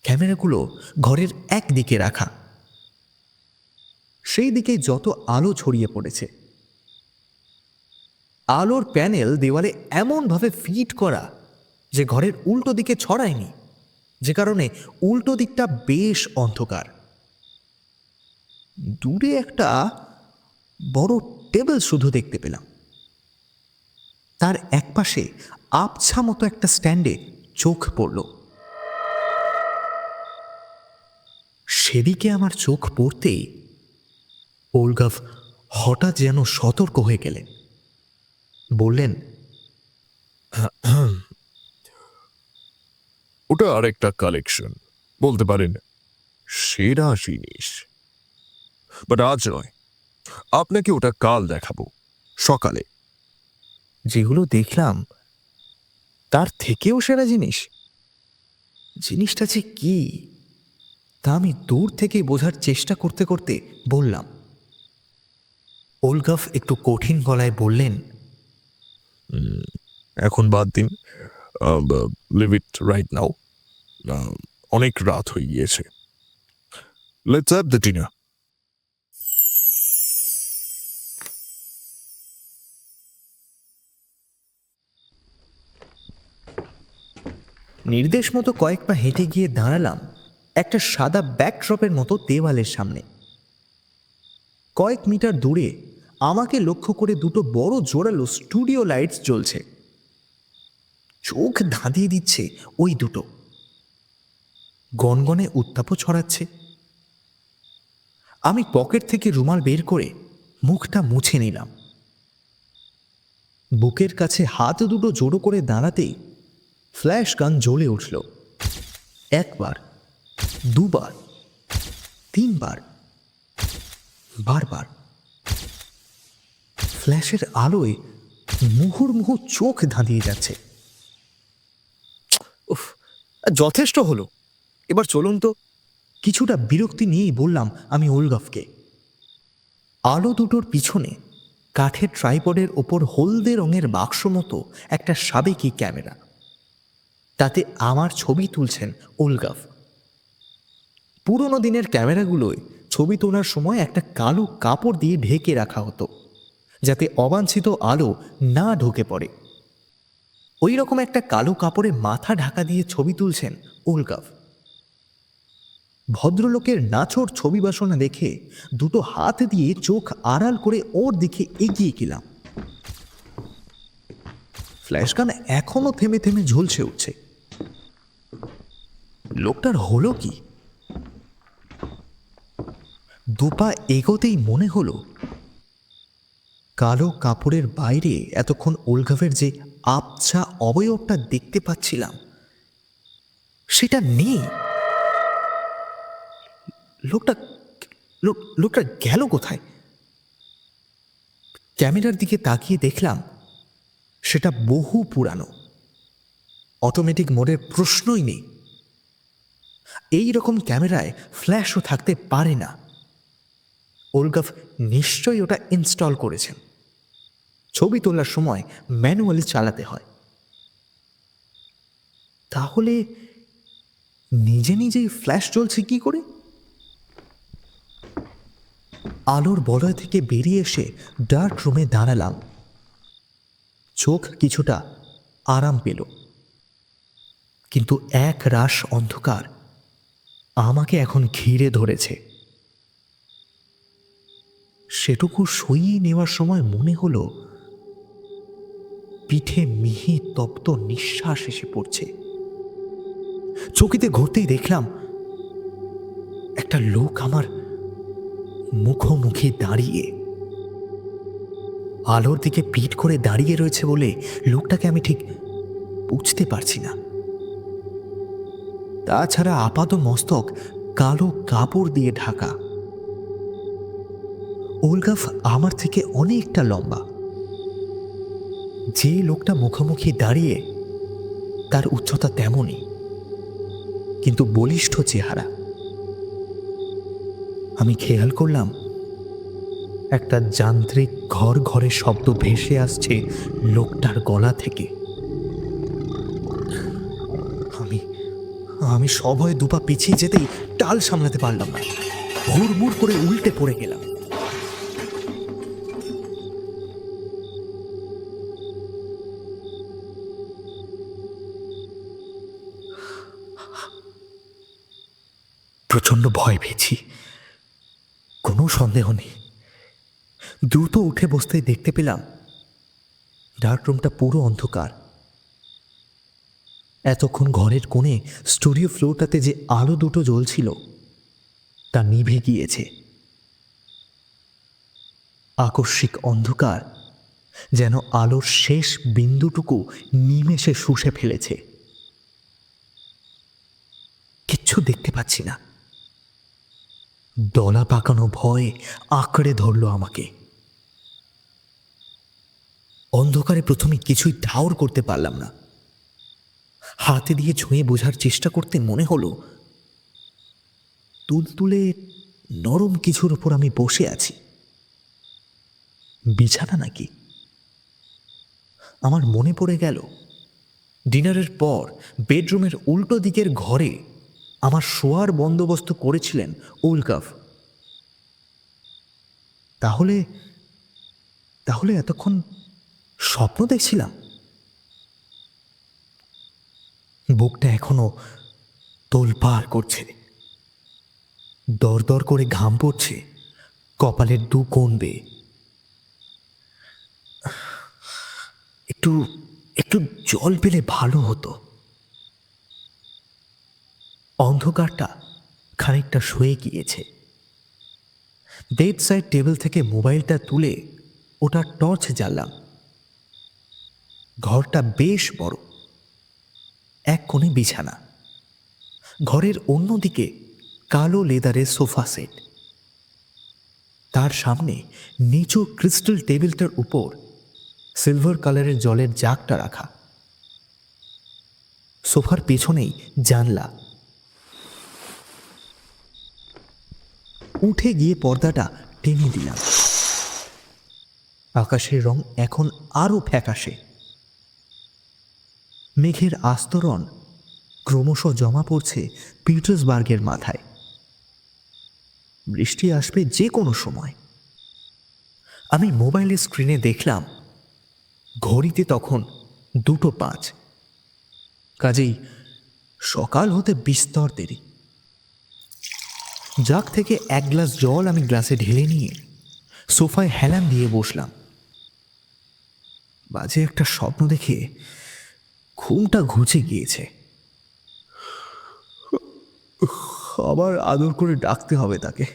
Speaker 1: ক্যামেরাগুলো ঘরের একদিকে রাখা, সেই দিকে যত আলো ছড়িয়ে পড়েছে। আলোর প্যানেল দেওয়ালে এমনভাবে ফিট করা যে ঘরের উল্টো দিকে ছড়ায়নি, যে কারণে উল্টো দিকটা বেশ অন্ধকার। দূরে একটা বড় টেবিল শুধু দেখতে পেলাম, তার একপাশে আবছা মতো একটা স্ট্যান্ডে চোখ পড়ল। সেদিকে আমার চোখ পড়তেই ওলগাফ হঠাৎ যেন সতর্ক হয়ে গেলেন। বললেন,
Speaker 2: ওটা আরেকটা কালেকশন, বলতে পারেন সেরা জিনিস। বাট আজ নয়, আপনাকে ওটা কাল দেখাবো সকালে।
Speaker 1: যেগুলো দেখলাম তার থেকেও সেরা জিনিস? জিনিসটা যে কি তা আমি দূর থেকেই বোঝার চেষ্টা করতে করতে বললাম। ওলগাফ একটু কঠিন গলায় বললেন,
Speaker 2: এখন বাদ দিন, লিভ ইট রাইট নাও। অনেক রাত হয়ে গিয়েছে, লেটস হ্যাভ দ্য ডিনার।
Speaker 1: নির্দেশ মতো কয়েক পা হেঁটে গিয়ে দাঁড়ালাম একটা সাদা ব্যাকড্রপের মতো দেওয়ালের সামনে। কয়েক মিটার দূরে আমাকে লক্ষ্য করে দুটো বড় জোরালো স্টুডিও লাইটস জ্বলছে। চোখ ধাঁধিয়ে দিচ্ছে ওই দুটো, গনগনে উত্তাপও ছড়াচ্ছে। আমি পকেট থেকে রুমাল বের করে মুখটা মুছে নিলাম। বুকের কাছে হাত দুটো জোড়ো করে দাঁড়াতেই ফ্ল্যাশ গান জ্বলে উঠল। একবার, দুবার, তিনবার, বারবার। ফ্ল্যাশের আলোয় মুহুর্মুহু চোখ ধাঁধিয়ে যাচ্ছে। উফ, যথেষ্ট হলো, এবার চলুন তো। কিছুটা বিরক্তি নিয়েই বললাম আমি ওলগাফকে। আলো দুটোর পিছনে কাঠের ট্রাইপডের ওপর হলদে রঙের বাক্স মতো একটা সাবেকি ক্যামেরা, তাতে আমার ছবি তুলছেন ওলগাফ। পুরোনো দিনের ক্যামেরাগুলোয় ছবি তোলার সময় একটা কালো কাপড় দিয়ে ঢেকে রাখা হতো, যাতে অবাঞ্ছিত আলো না ঢুকে পড়ে। ওই রকম একটা কালো কাপড়ে মাথা ঢাকা দিয়ে ছবি তুলছেন ওলগাফ। ভদ্রলোকের নাছোড় ছবি বাসনা দেখে দুটো হাত দিয়ে চোখ আড়াল করে ওর দিকে এগিয়ে গেলাম। ফ্ল্যাশগান এখনো থেমে থেমে ঝলসে উঠছে। লোকটার হলো কি? দুপা এগোতেই মনে হলো কালো কাপড়ের বাইরে এতক্ষণ ওলগাফের যে আবছা অবয়বটা দেখতে পাচ্ছিলাম সেটা নেই। লোকটা লোকটা গেল কোথায়? ক্যামেরার দিকে তাকিয়ে দেখলাম সেটা বহু পুরানো, অটোমেটিক মোডের প্রশ্নই নেই। এই রকম ক্যামেরায় ফ্ল্যাশও থাকতে পারে না। ওলগাফ নিশ্চয়ই ওটা ইনস্টল করেছেন। ছবি তোলার সময় ম্যানুয়ালি চালাতে হয়। তাহলে নিজে নিজেই ফ্ল্যাশ জ্বলছে কি করে? আলোর বলয় থেকে বেরিয়ে এসে ডার্ক রুমে দাঁড়ালাম। চোখ কিছুটা আরাম পেল, কিন্তু এক রাশ অন্ধকার আমাকে এখন ঘিরে ধরেছে। সেটুকু সইয়ে নেওয়ার সময় মনে হলো পিঠে মিহি তপ্ত নিঃশ্বাস এসে পড়ছে। চকিতে ঘুরতেই দেখলাম একটা লোক আমার মুখোমুখি দাঁড়িয়ে। আলোর দিকে পিঠ করে দাঁড়িয়ে রয়েছে বলে লোকটাকে আমি ঠিক বুঝতে পারছি না। তাছাড়া আপাত মস্তক কালো কাপড় দিয়ে ঢাকা। ওলগাফ আমার থেকে অনেকটা লম্বা। যে লোকটা মুখোমুখি দাঁড়িয়ে তার উচ্চতা তেমনই, কিন্তু বলিষ্ঠ চেহারা। আমি খেয়াল করলাম একটা যান্ত্রিক ঘর ঘরে শব্দ ভেসে আসছে লোকটার গলা থেকে। আমি আমি সভয়ে দুপা পিছিয়ে যেতেই টাল সামলাতে পারলাম না। হুড়মুড় করে উল্টে পড়ে গেলাম। প্রচন্ড ভয় পেয়েছি, কোনো সন্দেহ নেই। দ্রুত উঠে বসতেই দেখতে পেলাম ডার্ক রুমটা পুরো অন্ধকার। এতক্ষণ ঘরের কোণে স্টুডিও ফ্লোরটাতে যে আলো দুটো জ্বলছিল তা নিভে গিয়েছে। আকস্মিক অন্ধকার যেন আলোর শেষ বিন্দুটুকু নিমেষে শুষে ফেলেছে। কিচ্ছু দেখতে পাচ্ছি না। দলা পাকানো ভয় আঁকড়ে ধরল আমাকে। অন্ধকারে প্রথমে কিছুই ঠাউর করতে পারলাম না। হাতে দিয়ে ছুঁয়ে বোঝার চেষ্টা করতে মনে হলো তুলতুলে নরম কিছুর উপর আমি বসে আছি। বিছানা নাকি? আমার মনে পড়ে গেল ডিনারের পর বেডরুমের উল্টো দিকের ঘরে আমার শোয়ার বন্দোবস্ত করেছিলেন ওলগাফ। তাহলে তাহলে এতক্ষণ স্বপ্ন দেখছিলাম? বুকটা এখনো তোলপাড় করছে, দরদর করে ঘাম পড়ছে কপালের দু কোণ বেয়ে। একটু একটু জল পেলে ভালো হতো। অন্ধকারটা খানিকটা সয়ে গিয়েছে। বেড সাইড টেবিল থেকে মোবাইলটা তুলে ওটা টর্চ জ্বাললাম। ঘরটা বেশ বড়। এক কোণে বিছানা, ঘরের অন্যদিকে কালো লেদারের সোফা সেট, তার সামনে নিচু ক্রিস্টাল টেবিলটার উপর সিলভার কালারের জলের জাগটা রাখা। সোফার পেছনেই জানলা। উঠে গিয়ে পর্দাটা টেনে দিলাম। আকাশের রং এখন আরো ফ্যাকাশে। মেঘের আস্তরণ ক্রমশ জমা পড়ছে পিটার্সবার্গের মাথায়। বৃষ্টি আসবে যে কোনো সময়। আমি মোবাইলের স্ক্রিনে দেখলাম ঘড়িতে তখন 2:05। কাজেই সকাল হতে বিস্তর দেরি। জাগ থেকে এক গ্লাস জল আমি গ্লাসে ঢেলে নিয়ে সোফায় হেলান দিয়ে বসলাম। বাজে একটা স্বপ্ন দেখে ঘুমটা ঘুচে গিয়েছে। আবার আদর করে ডাকতে হবে তাকে।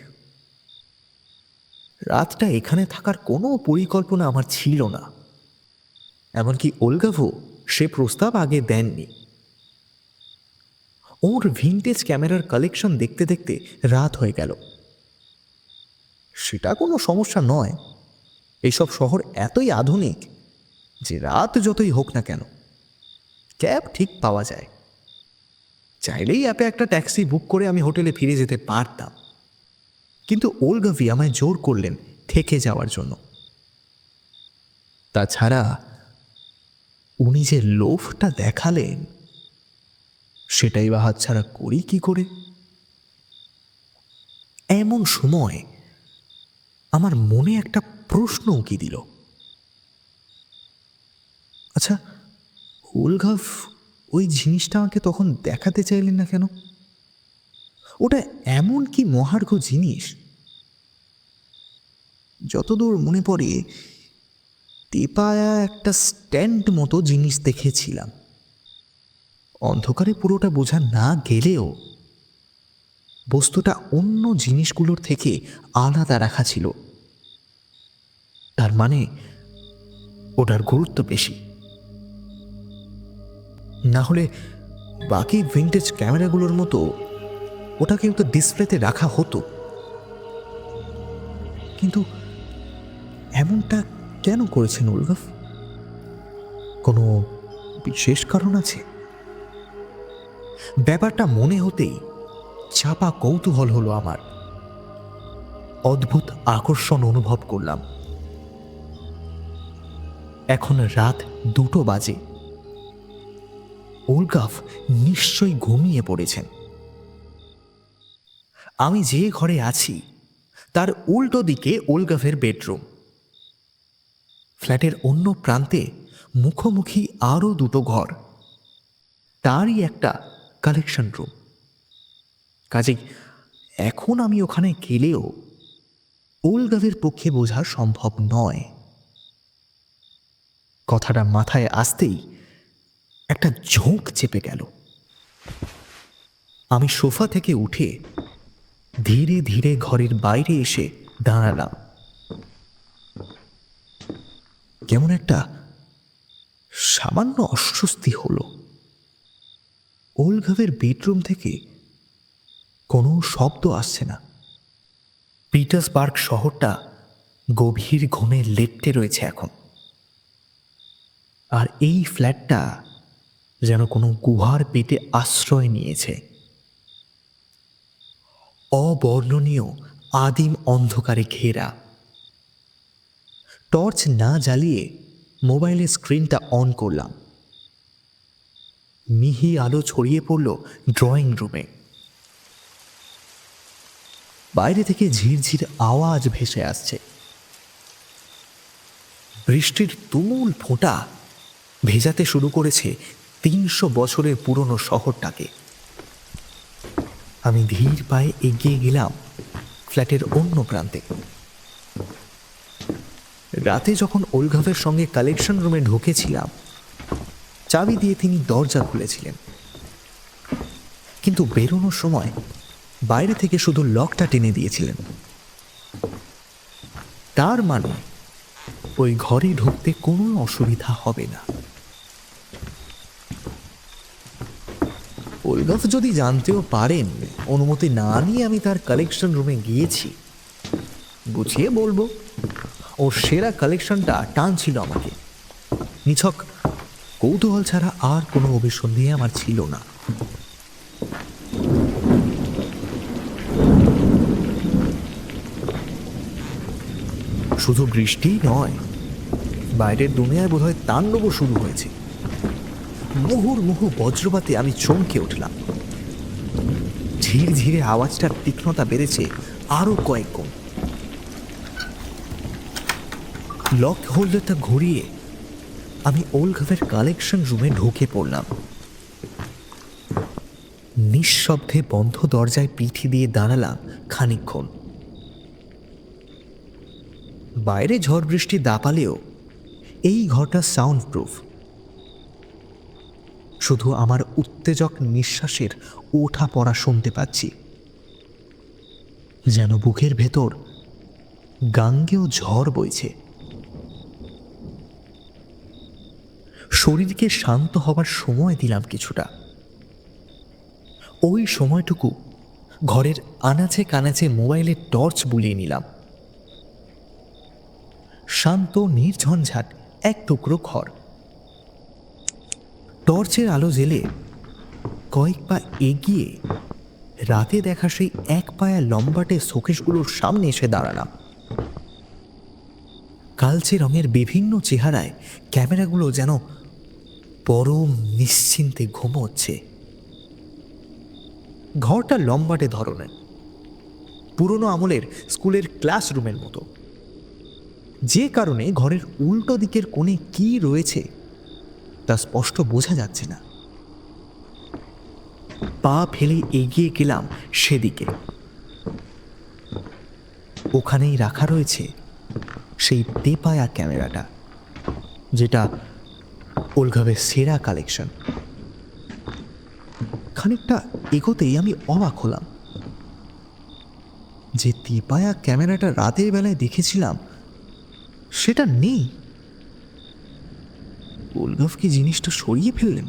Speaker 1: রাতটা এখানে থাকার কোনো পরিকল্পনা আমার ছিল না। এমনকি ওলগাভও সে প্রস্তাব আগে দেননি। ওর ভিনটেজ ক্যামেরার কালেকশন দেখতে দেখতে রাত হয়ে গেল। সেটা কোনো সমস্যা নয়, এইসব শহর এতই আধুনিক যে রাত যতই হোক না কেন ক্যাব ঠিক পাওয়া যায়। চাইলেই অ্যাপে একটা ট্যাক্সি বুক করে আমি হোটেলে ফিরে যেতে পারতাম, কিন্তু ওলগাভি আমায় জোর করলেন থেকে যাওয়ার জন্য। তাছাড়া উনি যে লোভটা দেখালেন সেটাই বা হাতছাড়া করি কি করে? এমন সময় আমার মনে একটা প্রশ্ন উকি দিল। আচ্ছা, ওলগাভ ওই জিনিসটা আমাকে তখন দেখাতে চাইলেন না কেন? ওটা এমন কি মহার্ঘ জিনিস? যতদূর মনে পড়ে তেপায়া একটা স্ট্যান্ড মতো জিনিস দেখেছিলাম। অন্ধকারে পুরোটা বোঝা না গেলেও বস্তুটা অন্য জিনিসগুলোর থেকে আলাদা রাখা ছিল। তার মানে ওটার গুরুত্ব বেশি। না হলে বাকি ভিন্টেজ ক্যামেরাগুলোর মতো ওটা কিন্তু ডিসপ্লেতে রাখা হতো। কিন্তু এমনটা কেন করেছেন ওলগাভ? কোনো বিশেষ কারণ আছে? ব্যাপারটা মনে হতেই চাপা কৌতূহল হলো আমার। অদ্ভুত আকর্ষণ অনুভব করলাম। এখন রাত 2টো বাজে। ওলগাভ নিশ্চয়ই ঘুমিয়ে পড়েছেন। আমি যে ঘরে আছি তার উল্টো দিকে ওলগাভের বেডরুম। ফ্ল্যাটের অন্য প্রান্তে মুখোমুখি আরও 2টো ঘর, তারই একটা কালেকশন রুম। কাজেই এখন আমি ওখানে গেলেও ওলগাভের পক্ষে বোঝা সম্ভব নয়। কথাটা মাথায় আসতেই একটা ঝোঁক চেপে গেল। আমি সোফা থেকে উঠে ধীরে ধীরে ঘরের বাইরে এসে দাঁড়ালাম। কেমন একটা সামান্য অস্বস্তি হলো। ওলগাভের বেডরুম থেকে কোনো শব্দ আসছে না। পিটার্সবার্গ শহরটা গভীর ঘুমে লেপ্টে রয়েছে এখন। আর এই ফ্ল্যাটটা যেন কোনো গুহার পেটে আশ্রয় নিয়েছে। অবর্ণনীয় আদিম অন্ধকারে ঘেরা। টর্চ না জ্বালিয়ে মোবাইলের স্ক্রিনটা অন করলাম। মিহি আলো ছড়িয়ে পড়ল ড্রয়িং রুমে। বাইরে থেকে ঝিরঝির আওয়াজ ভেসে আসছে। বৃষ্টির তুমুল ফোঁটা ভেজাতে শুরু করেছে 300 বছরের পুরনো শহরটাকে। আমি ধীর পায়ে এগিয়ে গেলাম ফ্ল্যাটের অন্য প্রান্তে। রাতে যখন ওলগাভের সঙ্গে কালেকশন রুমে ঢুকেছিলাম, চাবি দিয়ে তিনি দরজা খুলেছিলেন, কিন্তু বেরোনোর সময় বাইরে থেকে শুধু লকটা টেনে দিয়েছিলেন। তার মানে ওই ঘরে ঢুকতে কোনো অসুবিধা হবে না। ওলগাভ যদি জানতেও পারেন অনুমতি না নিয়ে আমি তার কালেকশন রুমে গিয়েছি, বুঝিয়ে বলবো ওর সেরা কালেকশনটা টানছিল আমাকে। নিছক কৌতূহল ছাড়া আর কোনো অভিসন্ধি আমার ছিল না। শুধু বৃষ্টিই নয়, বাইরের দুনিয়ায় বোধহয় তাণ্ডবও শুরু হয়েছে। মুহুর্মুহু বজ্রপাতে আমি চমকে উঠলাম। ঝিরঝিরে আওয়াজটার তীক্ষ্ণতা বেড়েছে আরো কয়েক গুণ। লক হোল্ডারটা ঘুরিয়ে আমি ওলগাভের কালেকশন রুমে ঢুকে পড়লাম। নিঃশব্দে বন্ধ দরজায় পিঠে দিয়ে দাঁড়ালাম খানিকক্ষণ। বাইরে ঝড় বৃষ্টি দাপালেও এই ঘরটা সাউন্ড প্রুফ। শুধু আমার উত্তেজক নিঃশ্বাসের ওঠা পড়া শুনতে পাচ্ছি, যেন বুকের ভেতর গাঙ্গেয় ঝড় বইছে। শরীরকে শান্ত হবার সময় দিলাম কিছুটা। ওই সময়টুকু ঘরের আনাচে কানাচে মোবাইলের টর্চ বুলিয়ে নিলাম। শান্ত নির্ঝঞ্ঝাট এক টুকরো ঘর। টর্চের আলো জেলে কয়েক পা এগিয়ে রাতে দেখা সেই এক পায়া লম্বাটে শোকেশগুলোর সামনে এসে দাঁড়ালাম। কালচে রঙের বিভিন্ন চেহারায় ক্যামেরাগুলো যেন পরম নিশ্চিন্তে ঘুমোচ্ছে। ঘরটা লম্বাটে ধরনের, পুরনো আমলের স্কুলের ক্লাসরুমের মতো, যে কারণে ঘরের উল্টো দিকের কোণে কি রয়েছে তা স্পষ্ট বোঝা যাচ্ছে না। পা ফেলে এগিয়ে গেলাম সেদিকে। ওখানেই রাখা রয়েছে সেই তেপায়া ক্যামেরাটা, যেটা ওলঘাবের সেরা কালেকশন। খানিকটা এগোতেই আমি অবাক হলাম। যে তেপায়া ক্যামেরাটা রাতের বেলায় দেখেছিলাম সেটা নেই। ওলঘাভ কি জিনিসটা সরিয়ে ফেললেন?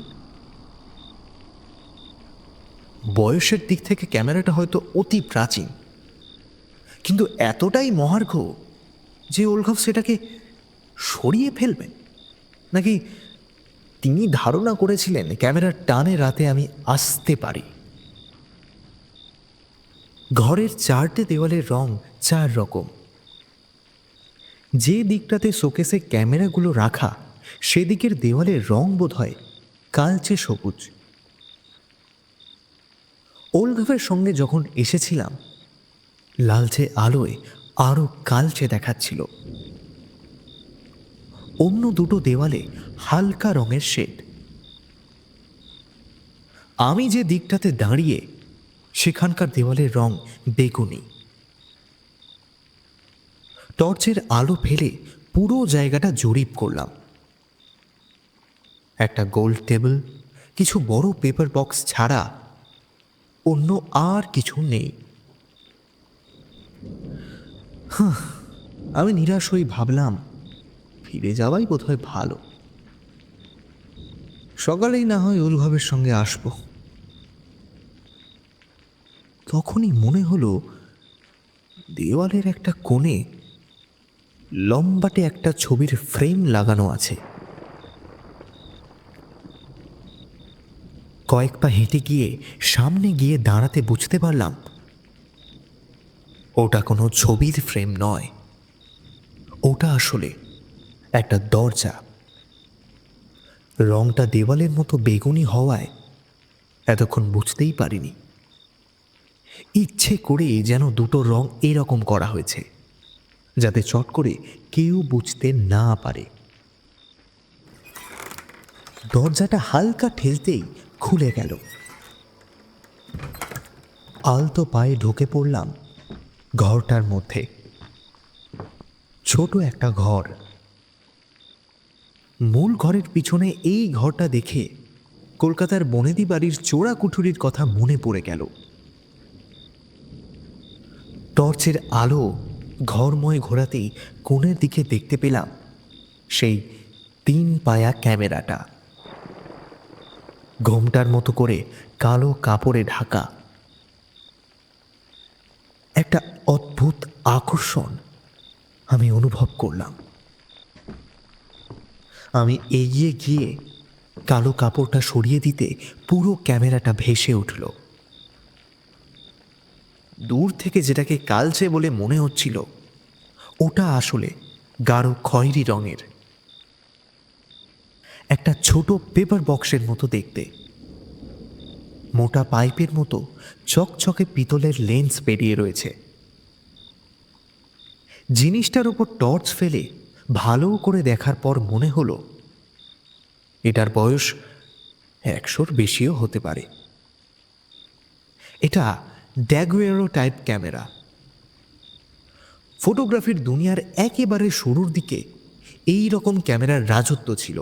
Speaker 1: বয়সের দিক থেকে ক্যামেরাটা হয়তো অতি প্রাচীন, কিন্তু এতটাই মহার্ঘ যে ওলঘাভ সেটাকে সরিয়ে ফেলবেন, নাকি তিনি ধারণা করেছিলেন ক্যামেরার টানে রাতে আমি আসতে পারি। ঘরের চারটে দেওয়ালের রং চার রকম। যে দিকটাতে শোকেসে ক্যামেরাগুলো রাখা সেদিকের দেওয়ালের রং বোধ হয় কালচে সবুজ। ওলঘাভের সঙ্গে যখন এসেছিলাম লালচে আলোয় আরও কালচে দেখাচ্ছিল। অন্য দুটো দেওয়ালে হালকা রঙের শেড। আমি যে দিকটাতে দাঁড়িয়ে সেখানকার দেওয়ালের রং বেগুনি। টর্চের আলো ফেলে পুরো জায়গাটা জরিপ করলাম। একটা গোল টেবিল, কিছু বড় পেপার বক্স ছাড়া অন্য আর কিছু নেই। আমি নিরাশ হয়ে ভাবলাম ফিরে যাওয়াই বোধহয় ভালো। সকালেই না হয় ওলঘাভের সঙ্গে আসব। তখনই মনে হলো দেওয়ালের একটা কোণে লম্বাটে একটা ছবির ফ্রেম লাগানো আছে। কয়েক পা হেঁটে গিয়ে সামনে গিয়ে দাঁড়াতে বুঝতে পারলাম ওটা কোনো ছবির ফ্রেম নয়, ওটা আসলে একটা দরজা। রংটা দেওয়ালের মতো বেগুনি হওয়ায় এতক্ষণ বুঝতেই পারিনি। ইচ্ছে করে যেন দুটো রং এরকম করা হয়েছে যাতে চট করে কেউ বুঝতে না পারে। দরজাটা হালকা ঠেলতেই খুলে গেল। আলতো পায়ে ঢুকে পড়লাম ঘরটার মধ্যে। ছোট একটা ঘর। মূল ঘরের পিছনে এই ঘরটা দেখে কলকাতার বনেদি বাড়ির চোরা কুঠুরির কথা মনে পড়ে গেল। টর্চের আলো ঘরময় ঘোরাতেই কোণের দিকে দেখতে পেলাম সেই 3 পায়া ক্যামেরাটা, ঘোমটার মতো করে কালো কাপড়ে ঢাকা। একটা অদ্ভুত আকর্ষণ আমি অনুভব করলাম। আমি এগিয়ে গিয়ে কালো কাপড়টা সরিয়ে দিতে পুরো ক্যামেরাটা ভেসে উঠল। দূর থেকে যেটাকে কালচে বলে মনে হচ্ছিল ওটা আসলে গাঢ় খয়েরি রঙের একটা ছোট পেপার বক্সের মতো দেখতে। মোটা পাইপের মতো চকচকে পিতলের লেন্স পেরিয়ে রয়েছে। জিনিসটার উপর টর্চ ফেলে ভালো করে দেখার পর মনে হলো এটার বয়স 100-র বেশিও হতে পারে। এটা ড্যাগুয়েরো টাইপ ক্যামেরা। ফটোগ্রাফির দুনিয়ার একেবারে শুরুর দিকে এই রকম ক্যামেরার রাজত্ব ছিল।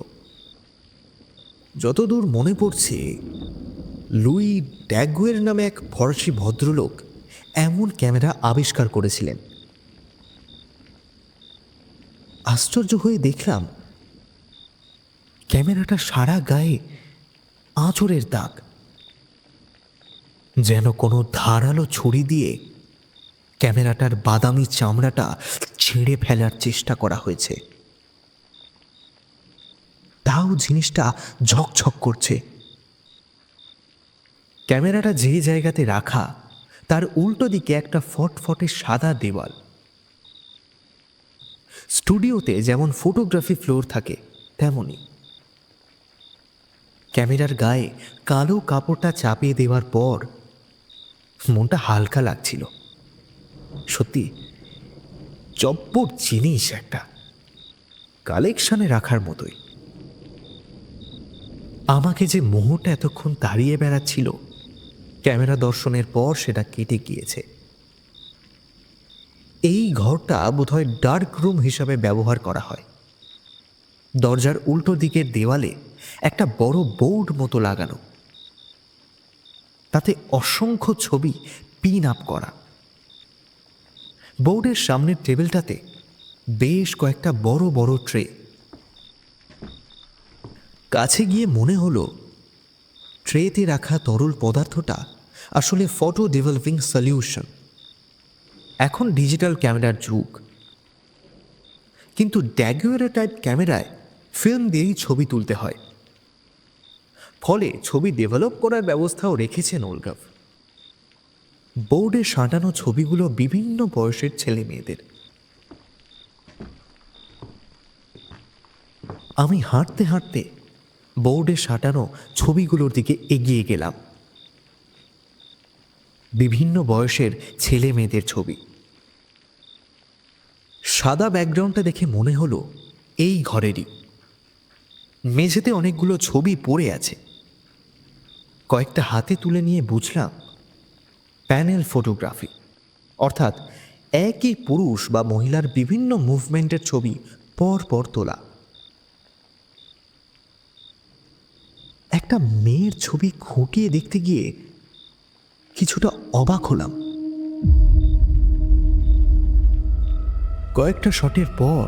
Speaker 1: যতদূর মনে পড়ছে লুই ড্যাগুয়ের নামে এক ফরাসি ভদ্রলোক এমন ক্যামেরা আবিষ্কার করেছিলেন। আশ্চর্য হয়ে দেখলাম ক্যামেরাটা সারা গায়ে আঁচড়ের দাগ, যেন কোনো ধারালো ছুরি দিয়ে ক্যামেরাটার বাদামি চামড়াটা ছিঁড়ে ফেলার চেষ্টা করা হয়েছে। তাও জিনিসটা ঝকঝক করছে। ক্যামেরাটা যে জায়গাতে রাখা তার উল্টো দিকে একটা ফটফটে সাদা দেওয়াল। স্টুডিওতে যেমন ফটোগ্রাফি ফ্লোর থাকে তেমনই। ক্যামেরার গায়ে কালো কাপড়টা চাপিয়ে দেওয়ার পর মনটা হালকা লাগছিল। সত্যি জব্বর জিনিস একটা, কালেকশনে রাখার মতোই। আমাকে যে মোহটা এতক্ষণ তাড়িয়ে বেড়াচ্ছিল, ক্যামেরা দর্শনের পর সেটা কেটে গিয়েছে। এই ঘরটা বোধহয় ডার্ক রুম হিসাবে ব্যবহার করা হয়। দরজার উল্টো দিকের দেওয়ালে একটা বড় বোর্ড মতো লাগানো, তাতে অসংখ্য ছবি পিন আপ করা। বোর্ডের সামনের টেবিলটাতে বেশ কয়েকটা বড় বড় ট্রে। কাছে গিয়ে মনে হলো ট্রেতে রাখা তরল পদার্থটা আসলে ফটো ডেভেলপিং সলিউশন। এখন ডিজিটাল ক্যামেরার যুগ, কিন্তু ড্যাগুয়ারোটাইপ ক্যামেরায় ফিল্ম দিয়েই ছবি তুলতে হয়। ফলে ছবি ডেভেলপ করার ব্যবস্থাও রেখেছেন ওলগাভ। বোর্ডে সাঁটানো ছবিগুলো বিভিন্ন বয়সের ছেলে মেয়েদের। আমি হাঁটতে হাঁটতে বোর্ডে সাঁটানো ছবিগুলোর দিকে এগিয়ে গেলাম। বিভিন্ন বয়সের ছেলে মেয়েদের ছবি। সাদা ব্যাকগ্রাউন্ডটা দেখে মনে হলো এই ঘরেরই। মেঝেতে অনেকগুলো ছবি পড়ে আছে। কয়েকটা হাতে তুলে নিয়ে বুঝলাম প্যানেল ফটোগ্রাফি, অর্থাৎ একই পুরুষ বা মহিলার বিভিন্ন মুভমেন্টের ছবি পর পর তোলা। একটা মেয়ের ছবি খুঁটিয়ে দেখতে গিয়ে কিছুটা অবাক হলাম। কয়েকটা শটের পর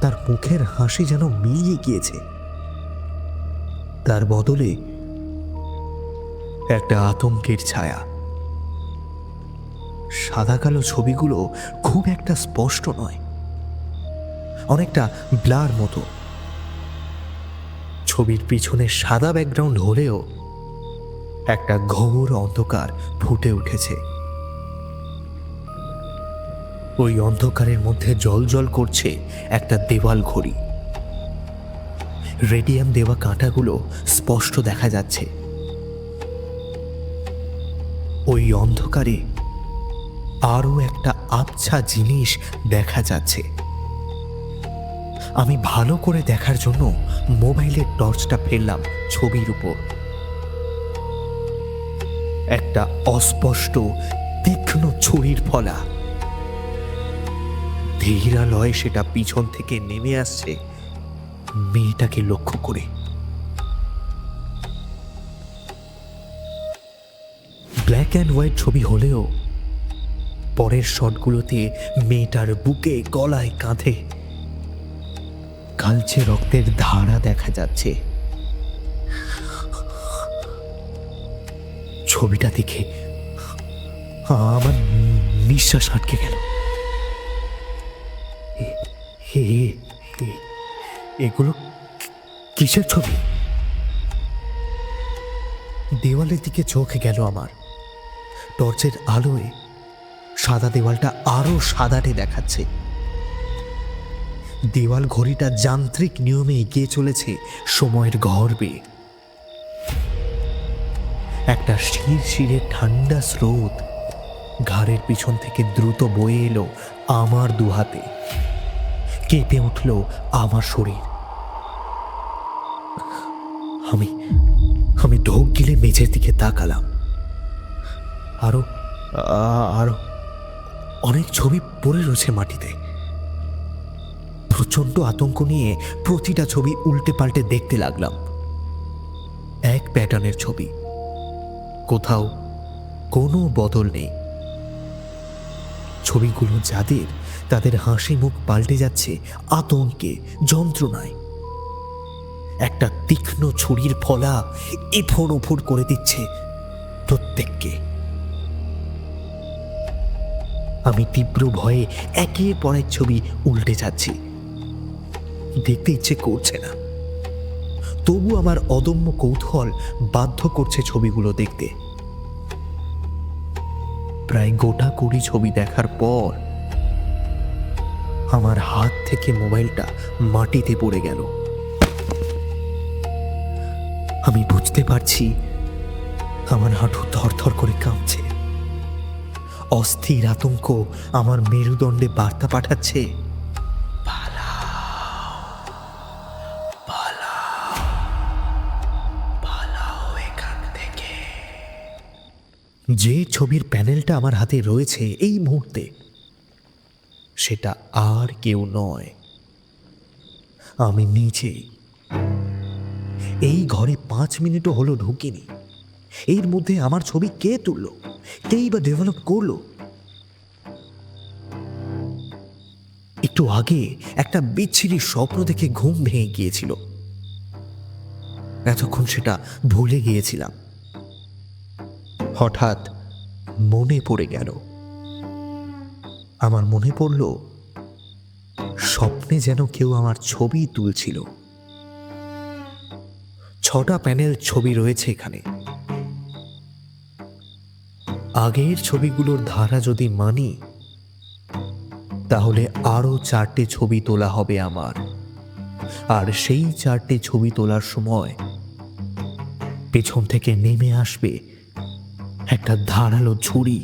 Speaker 1: তার মুখের হাসি যেন মিলিয়ে গিয়েছে। তার বদলে একটা আতঙ্কের ছায়া। সাদা কালো ছবিগুলো খুব একটা স্পষ্ট নয়, অনেকটা ব্লার মতো। ছবির পিছনে সাদা ব্যাকগ্রাউন্ড হলেও একটা ঘোর অন্ধকার ফুটে উঠেছে। ওই অন্ধকারের মধ্যে জ্বলজ্বল করছে একটা দেওয়াল ঘড়ি। রেডিয়াম দেওয়া কাঁটাগুলো স্পষ্ট দেখা যাচ্ছে। ওই অন্ধকারে আরো একটা আবছা জিনিস দেখা যাচ্ছে। আমি ভালো করে দেখার জন্য মোবাইলের টর্চটা ফেললাম ছবির উপর। একটা অস্পষ্ট তীক্ষ্ণ ছুরির ফলা। ধীরালয়ে সেটা পিছন থেকে নেমে আসছে মেয়েটাকে লক্ষ্য করে। ব্ল্যাক অ্যান্ড হোয়াইট ছবি হলেও পরের শটগুলোতে মেয়েটার বুকে, গলায়, কাঁধে কালচে রক্তের ধারা দেখা যাচ্ছে। ছবিটা দেখে আমার নিঃশ্বাস আটকে গেল। এগুলো কিসের ছবি? দেওয়ালের দিকে চোখ গেল আমার। টর্চের আলোয় সাদা দেওয়ালটা আরো সাদাটে দেখাচ্ছে। দেওয়াল ঘড়িটা যান্ত্রিক নিয়মে এগিয়ে চলেছে সময়ের গর্বে। একটা শিরশিরে ঠান্ডা স্রোত ঘাড়ের পিছন থেকে দ্রুত বয়ে এলো আমার দুহাতে। কেঁপে উঠল আমার শরীর। আমি ঢোক গিলে মেঝের দিকে তাকালাম। আরো আরো অনেক ছবি পড়ে রয়েছে মাটিতে। প্রচন্ড আতঙ্ক নিয়ে প্রতিটা ছবি উল্টে পাল্টে দেখতে লাগলাম। এক প্যাটার্নের ছবি, কোথাও কোনো বদল নেই। ছবিগুলো যাদের, তাদের হাসি মুখ পাল্টে যাচ্ছে আতঙ্কে, যন্ত্রণায়। একটা তীক্ষ্ণ ছুরির ফলা এফোড় ওফোড় করে দিচ্ছে প্রত্যেককে। আমি তীব্র ভয়ে একের পর এক ছবি উল্টে যাচ্ছি। দেখতে ইচ্ছে করছে না, তবু আমার অদম্য কৌতূহল বাধ্য করছে ছবিগুলো দেখতে। প্রায় গোটা 20 ছবি দেখার পর আমার হাত থেকে মোবাইলটা মাটিতে পড়ে গেল। আমি বুঝতে পারছি আমার হাঁটু থরথর করে কাঁপছে। অস্থির আতঙ্ক আমার মেরুদণ্ডে বার্তা পাঠাচ্ছে, যে ছবির প্যানেলটা আমার হাতে রয়েছে এই মুহূর্তে, সেটা আর কেউ নয়, আমি নিজে। এই ঘরে 5 মিনিটও হলো ঢুকিনি। এর মধ্যে আমার ছবি কে তুললো, কেই বা ডেভেলপ করলো? একটু আগে একটা বিচ্ছিরি স্বপ্ন দেখে ঘুম ভেঙে গিয়েছিল, এতক্ষণ সেটা ভুলে গিয়েছিলাম। হঠাৎ মনে পড়ে গেল, আমার মনে পড়ল স্বপ্নে যেন কেউ আমার ছবি তুলছিল। 6টা প্যানেল ছবি রয়েছে এখানে। আগের ছবিগুলোর ধারা যদি মানি, তাহলে আরো 4টে ছবি তোলা হবে আমার। আর সেই 4টে ছবি তোলার সময় পেছন থেকে নেমে আসবে একটা ধারালো ছুরি,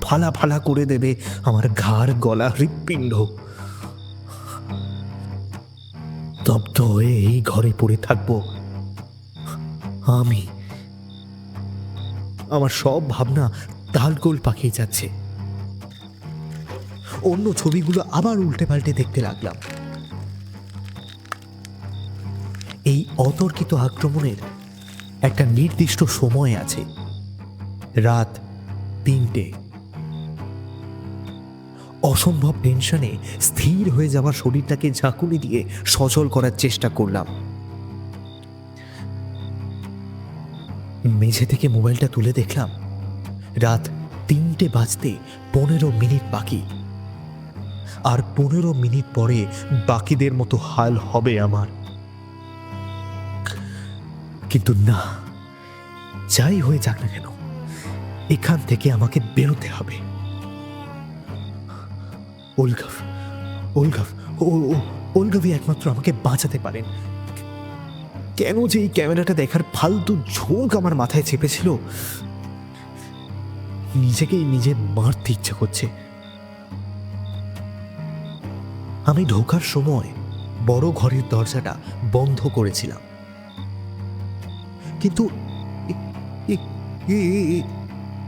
Speaker 1: ফালা ফালা করে দেবে আমার ঘাড়, গলা, হৃৎপিণ্ড। স্তব্ধ হয়ে এই ঘরে পড়ে থাকবো আমি। আমার সব ভাবনা তালগোল পাকিয়ে যাচ্ছে। অন্য ছবিগুলো আবার উল্টে পাল্টে দেখতে লাগলাম। এই অতর্কিত আক্রমণের একটা নির্দিষ্ট সময় আছে, রাত 3টে। অসম্ভব টেনশনে স্থির হয়ে যাওয়া শরীরটাকে ঝাঁকুনি দিয়ে সচল করার চেষ্টা করলাম। মেঝে থেকে মোবাইলটা তুলে দেখলাম রাত 3টে বাজতে 15 মিনিট বাকি। আর 15 মিনিট পরে বাকিদের মতো হাল হবে আমার। কিন্তু না, যাই হয়ে যাক না কেন, এখান থেকে আমাকে বেরোতে হবে। ওলগাভই একমাত্র আমাকে বাঁচাতে পারেন। কেন যে এই ক্যামেরাটা দেখার ফালতু ঝোঁক আমার মাথায় চেপেছিল, নিজেকেই নিজে মারতে ইচ্ছে করছে। আমি ঢোকার সময় বড় ঘরের দরজাটা বন্ধ করেছিলাম, কিন্তু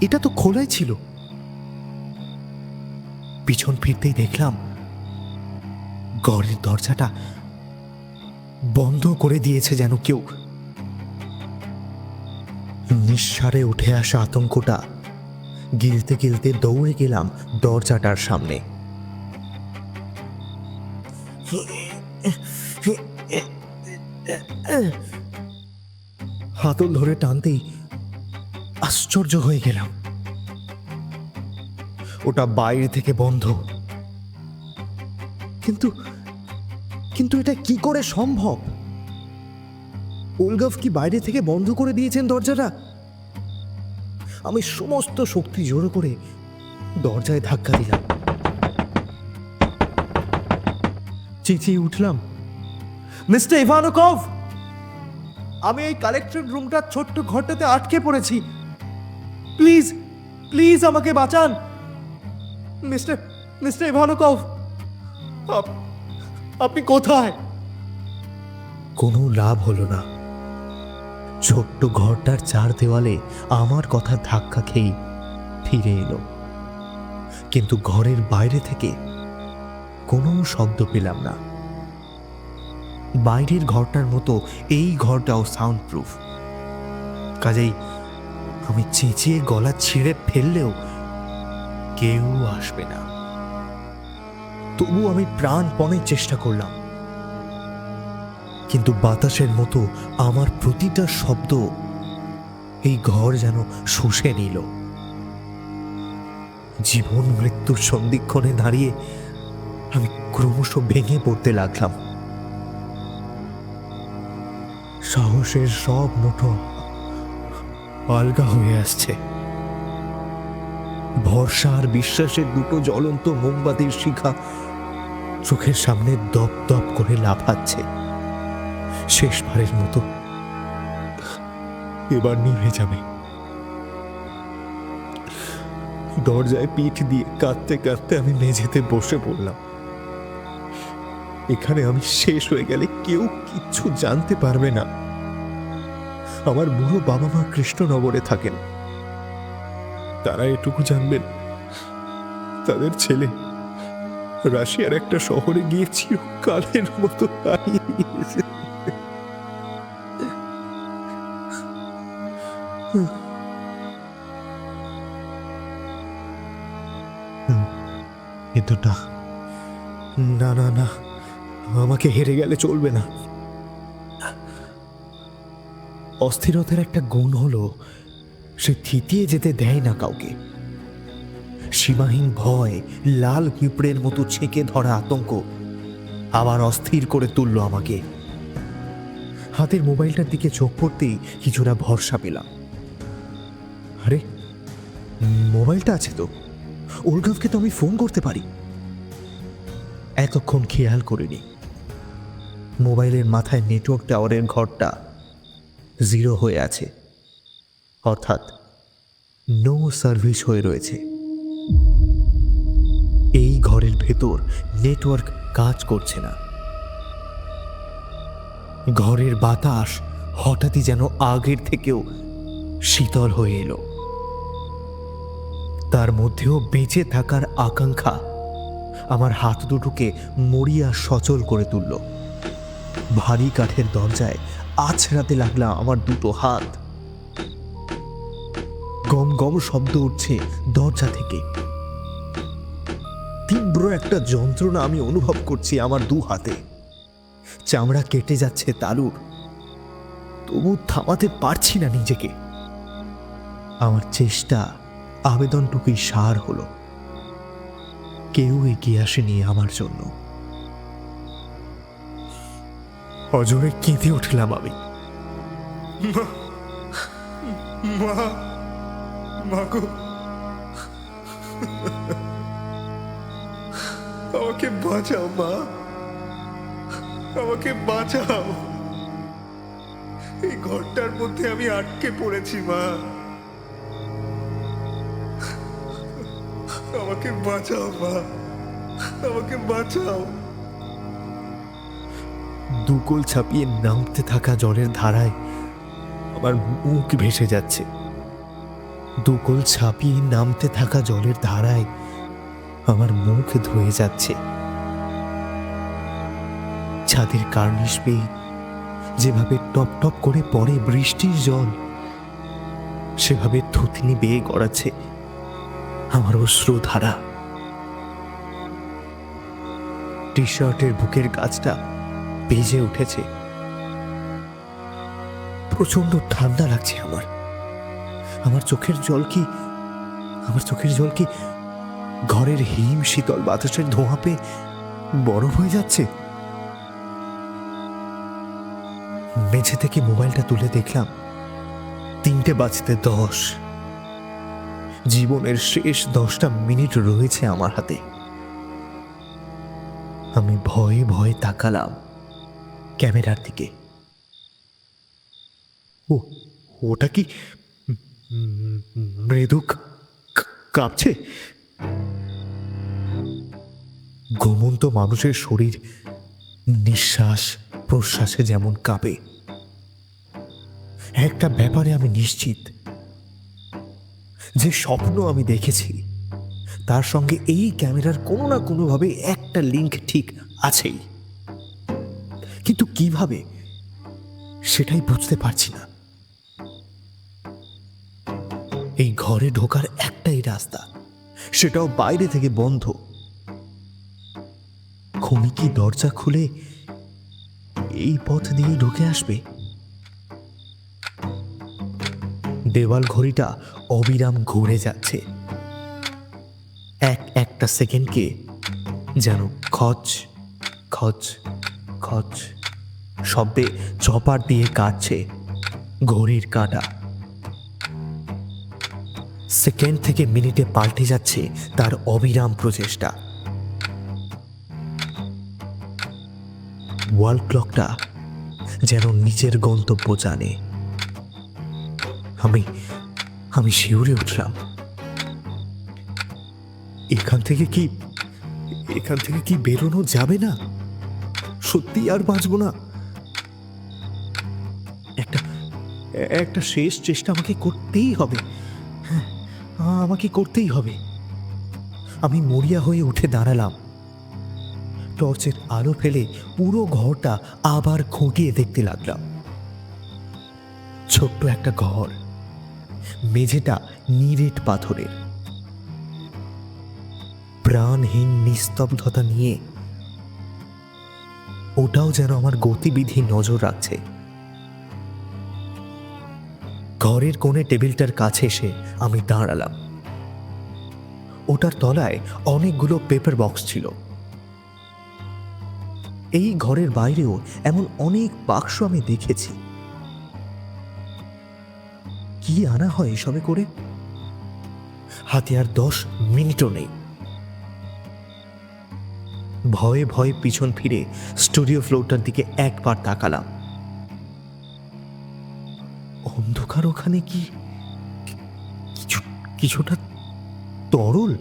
Speaker 1: এটা তো খোলাই ছিল। পিছন ফিরতেই দেখলাম ঘরের দরজাটা বন্ধ করে দিয়েছে যেন কেউ। নিঃসারে উঠে আসা আতঙ্কটা গিলতে গিলতে দৌড়ে গেলাম দরজাটার সামনে। হাতল ধরে টানতেই আশ্চর্য হয়ে গেলাম, ওটা বাইরে থেকে বন্ধ। কিন্তু কিন্তু এটা কি করে সম্ভব? ওলগাভ কি বাইরে থেকে বন্ধ করে দিয়েছেন দরজাটা? আমি সমস্ত শক্তি জোড়ো করে দরজায় ধাক্কা দিলাম। চেঁচিয়ে উঠলাম, মিস্টার ইভানকভ, আমি এই কালেকশন রুমটার ছোট্ট ঘরটাতে আটকে পড়েছি। প্লিজ প্লিজ আমাকে বাঁচান। মিস্টার ইভানকভ, আপনি কোথায়? কোনো লাভ হলো না। ছোট্ট ঘরটার 4 দেওয়ালে আমার কথা ধাক্কা খেয়ে ফিরে এলো, কিন্তু ঘরের বাইরে থেকে কোনো শব্দ পেলাম না। বাইরের ঘরটার মতো এই ঘরটাও সাউন্ড প্রুফ, কাজেই আমি চেঁচিয়ে গলা ছিঁড়ে ফেললেও কেউ আসবে না। তবু আমি প্রাণপণে চেষ্টা করলাম। কিন্তু বাতাসের মতো আমার প্রতিটা শব্দ এই ঘর যেন শুষে নিল। জীবন মৃত্যুর সন্ধিক্ষণে দাঁড়িয়ে আমি ক্রমশ ভেঙে পড়তে লাগলাম। সাহসের সব মুঠো আলগা হয়ে আসছে। ভরসা আর বিশ্বাসের দুটো জ্বলন্ত মোমবাতির শিখা চোখের সামনে দপ দপ করে লাফাচ্ছে। শেষবারের মতো এবার নিভে যাবে। দরজায় পিঠ দিয়ে কাঁদতে কাঁদতে আমি মেঝেতে বসে পড়লাম। এখানে আমি শেষ হয়ে গেলে কেউ কিচ্ছু জানতে পারবে না। আমার বুড়ো বাবা মা কৃষ্ণনগরে থাকেন, তারা এটুকু জানবেন তাদের ছেলে রাশিয়ার একটা শহরে গিয়ে চিরকালের মতো হারিয়ে গিয়েছে। কিন্তু না না না না, আমাকে হেরে গেলে চলবে না। অস্থিরতার একটা গুণ হলো সে থিতিয়ে যেতে দেয় না কাউকে। সীমাহীন ভয়, লাল পিঁপড়ের মতো ছেঁকে ধরা আতঙ্ক আবার অস্থির করে তুলল আমাকে। হাতের মোবাইলটার দিকে চোখ পড়তেই কিছুটা ভরসা পেলাম। আরে, মোবাইলটা আছে তো, ওলগাভকে তো আমি ফোন করতে পারি। এতক্ষণ খেয়াল করিনি মোবাইলের মাথায় নেটওয়ার্ক টাওয়ারের ঘরটা 0 হয়ে আছে, অর্থাৎ নো সার্ভিস হয়ে রয়েছে। এই ঘরের ভেতর নেটওয়ার্ক কাজ করছে না। ঘরের বাতাস হঠাৎই যেন আগের থেকেও শীতল হয়ে এলো। তার মধ্যেও বেঁচে থাকার আকাঙ্ক্ষা আমার হাত দুটোকে মরিয়া সচল করে তুলল। ভারী কাঠের দরজায় আছড়াতে লাগলাম আমার দুটো হাত। গম গম শব্দ উঠছে দরজা থেকে। তীব্র একটা যন্ত্রণা আমি অনুভব করছি আমার দু হাতে। চামড়া কেটে যাচ্ছে তালুর, তবু থামাতে পারছি না নিজেকে। আমার চেষ্টা আবেদনটুকুই সার হলো। কেউ এগিয়ে আসেনি আমার জন্য। অজরে কেঁদে উঠলাম আমি। আমাকে বাঁচাও মা, আমাকে বাঁচাও। এই ঘরটার মধ্যে আমি আটকে পড়েছি মা, আমাকে বাঁচাও মা, আমাকে বাঁচাও। দুকোল ছাপিয়ে নামতে থাকা জলের ধারায় আমার মুখ ভেসে যাচ্ছে। দুকোল ছাপিয়ে নামতে থাকা জলের ধারায় আমার মুখ ধুয়ে যাচ্ছে। ছাদের কার্নিশ পেয়ে যেভাবে টপ টপ করে পড়ে বৃষ্টির জল, সেভাবে থুতনি বেয়ে গড়াচ্ছে আমার অশ্রুধারা। টি শার্টের বুকের কাজটা বেজে উঠেছে। প্রচন্ড ঠান্ডা লাগছে আমার। আমার চোখের জল কি ঘরের হিম শীতল বাতাসের ধোঁয়া পেয়ে বরফ হয়ে যাচ্ছে? মেঝে থেকে মোবাইলটা তুলে দেখলাম 3:10। জীবনের শেষ 10টা মিনিট রয়েছে আমার হাতে। আমি ভয়ে ভয়ে তাকালাম ক্যামেরার দিকে। ওটা কি মৃদু কাঁপছে? ঘুমন্ত মানুষের শরীর নিঃশ্বাস প্রশ্বাসে যেমন কাঁপে, একটা ব্যাপারে আমি নিশ্চিত, যে স্বপ্ন আমি দেখেছি তার সঙ্গে এই ক্যামেরার কোনো না কোনোভাবে একটা লিঙ্ক ঠিক আছেই। কিন্তু কিভাবে সেটাই বুঝতে পারছি না। এই ঘরে ঢোকার একটাই রাস্তা, সেটাও বাইরে থেকে বন্ধ। খুনি কি দরজা খুলে এই পথ দিয়ে ঢুকে আসবে। দেওয়াল ঘড়িটা অবিরাম ঘুরে যাচ্ছে, একটা সেকেন্ডকে যেন খচ খচ খচ শব্দে চপার দিয়ে কাটছে ঘড়ির কাঁটা। সেকেন্ড থেকে মিনিটে পাল্টে যাচ্ছে তার অবিরাম প্রচেষ্টা। ওয়াল ক্লকটা যেন নিজের গন্তব্য জানে। আমি শিউরে উঠলাম। এখান থেকে কি বেরোনো যাবে না? সত্যি আর বাঁচব না। একটা শেষ চেষ্টা আমাকে করতেই হবে। হ্যাঁ, আমাকে করতেই হবে। আমি মরিয়া হয়ে উঠে দাঁড়ালাম। টর্চের আলো ফেলে পুরো ঘরটা আবার খুঁটিয়ে দেখতে লাগলাম। ছোট্ট একটা ঘর, মেঝেটা নিরেট পাথরের। প্রাণহীন নিস্তব্ধতা নিয়ে ওটাও যেন আমার গতিবিধি নজর রাখছে। ঘরের কোণে টেবিলটার কাছে এসে আমি দাঁড়ালাম। ওটার তলায় অনেকগুলো পেপার বক্স ছিল। এই ঘরের বাইরেও এমন অনেক বাক্স আমি দেখেছি। কি আনা হয় এসবে করে? হাতে আর 10 মিনিটও নেই। ভয়ে ভয়ে পিছন ফিরে স্টুডিও ফ্লোরটার দিকে একবার তাকালাম। অন্ধকার ওখানে কি কিছুটা তরল?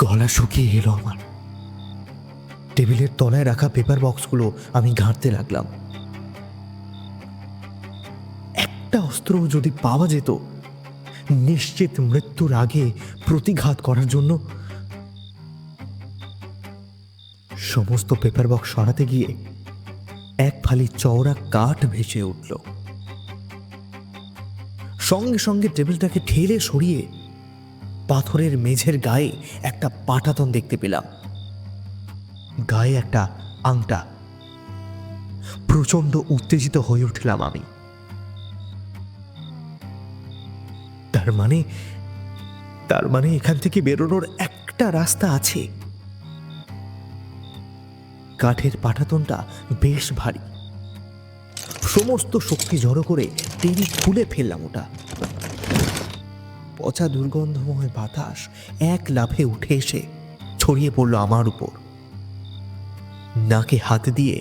Speaker 1: গলা শুকিয়ে এলো আমার। টেবিলের তলায় রাখা পেপার বক্সগুলো আমি ঘাঁটতে লাগলাম। একটা অস্ত্র যদি পাওয়া যেত, নিশ্চিত মৃত্যুর আগে প্রতিঘাত করার জন্য। সমস্ত পেপার বক্স সরাতে গিয়ে এক ফালি চওড়া কাঠ ভেসে উঠল। সঙ্গে সঙ্গে টেবিলটাকে ঠেলে সরিয়ে পাথরের মেঝের গায়ে একটা পাটাতন দেখতে পেলাম। গায়ে একটা আংটা। প্রচন্ড উত্তেজিত হয়ে উঠলাম আমি। তার মানে এখান থেকে বেরোনোর একটা রাস্তা আছে। কাঠের পাটাতনটা বেশ ভারী। সমস্ত শক্তি জড়ো করে টেনে খুলে ফেললাম ওটা। পচা দুর্গন্ধময় বাতাস এক লাফে উঠে এসে ছড়িয়ে পড়ল আমার উপর। নাকে হাত দিয়ে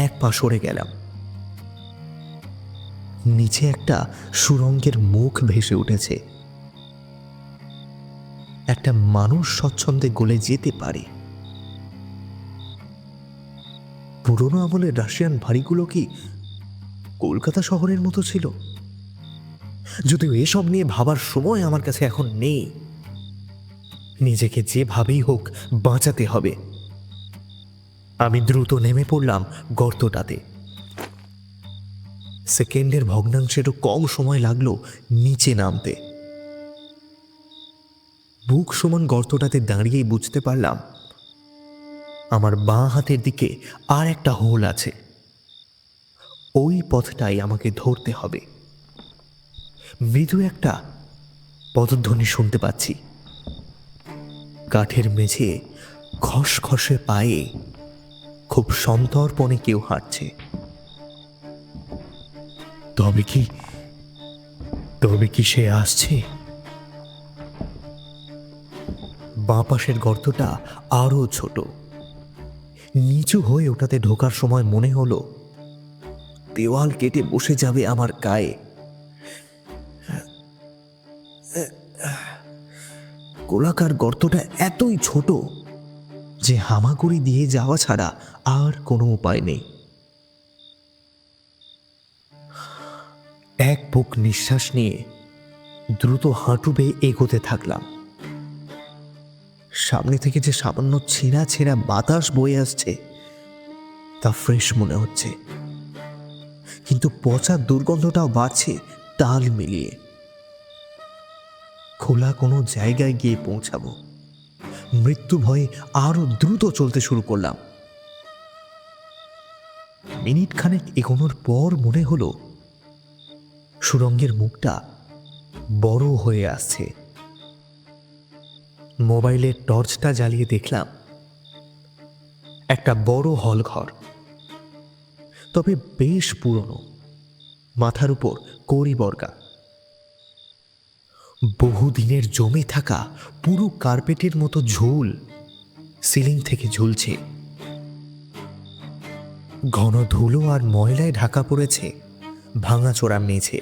Speaker 1: এক পা সরে গেলাম। নিচে একটা সুরঙ্গের মুখ ভেসে উঠেছে। একটা মানুষ স্বচ্ছন্দে গলে যেতে পারে। পুরোনো আমলের রাশিয়ান বাড়িগুলো কি কলকাতা শহরের মতো ছিল? যদিও এসব নিয়ে ভাবার সময় আমার কাছে এখন নেই। নিজেকে যেভাবেই হোক বাঁচাতে হবে। আমি দ্রুত নেমে পড়লাম গর্তটাতে। সেকেন্ডের ভগ্নাংশেরও কম সময় লাগলো নিচে নামতে। বুক সমান গর্তটাতে দাঁড়িয়েই বুঝতে পারলাম আমার বাঁ হাতের দিকে আর একটা হোল আছে। ওই পথটাই আমাকে ধরতে হবে। মৃদু একটা পদধ্বনি শুনতে পাচ্ছি। কাঠের মেঝে খসখসে পায়ে খুব সন্তর্পণে কেউ হাঁটছে। তবে কি সে আসছে? বাঁ পাশের গর্তটা আরো ছোট। নিচু হয়ে ওটাতে ঢোকার সময় মনে হলো দেওয়াল কেটে বসে যাবে আমার গায়ে। গোলাকার গর্তটা এতই ছোট যে হামাগুড়ি দিয়ে যাওয়া ছাড়া আর কোনো উপায় নেই। এক বুক নিঃশ্বাস নিয়ে দ্রুত হাঁটু বেয়ে এগোতে থাকলাম। সামনে থেকে যে সামান্য ছেঁড়া ছেঁড়া বাতাস বয়ে আসছে তা ফ্রেশ মনে হচ্ছে, কিন্তু পচা দুর্গন্ধটাও বাড়ছে তাল মিলিয়ে। খোলা কোনো জায়গায় গিয়ে পৌঁছাবো, মৃত্যু ভয়ে আরো দ্রুত চলতে শুরু করলাম। মিনিট খানেক এগোনোর পর মনে হলো সুড়ঙ্গের মুখটা বড় হয়ে আসছে। মোবাইলের টর্চটা জ্বালিয়ে দেখলাম একটা বড় হল ঘর, তবে বেশ পুরনো। মাথার উপর কড়ি বর্গা, বহুদিনের জমে থাকা পুরো কার্পেটের মতো ঝুল সিলিং থেকে ঝুলছে। ঘন ধুলো আর ময়লায় ঢাকা পড়েছে ভাঙাচোরা মেঝে।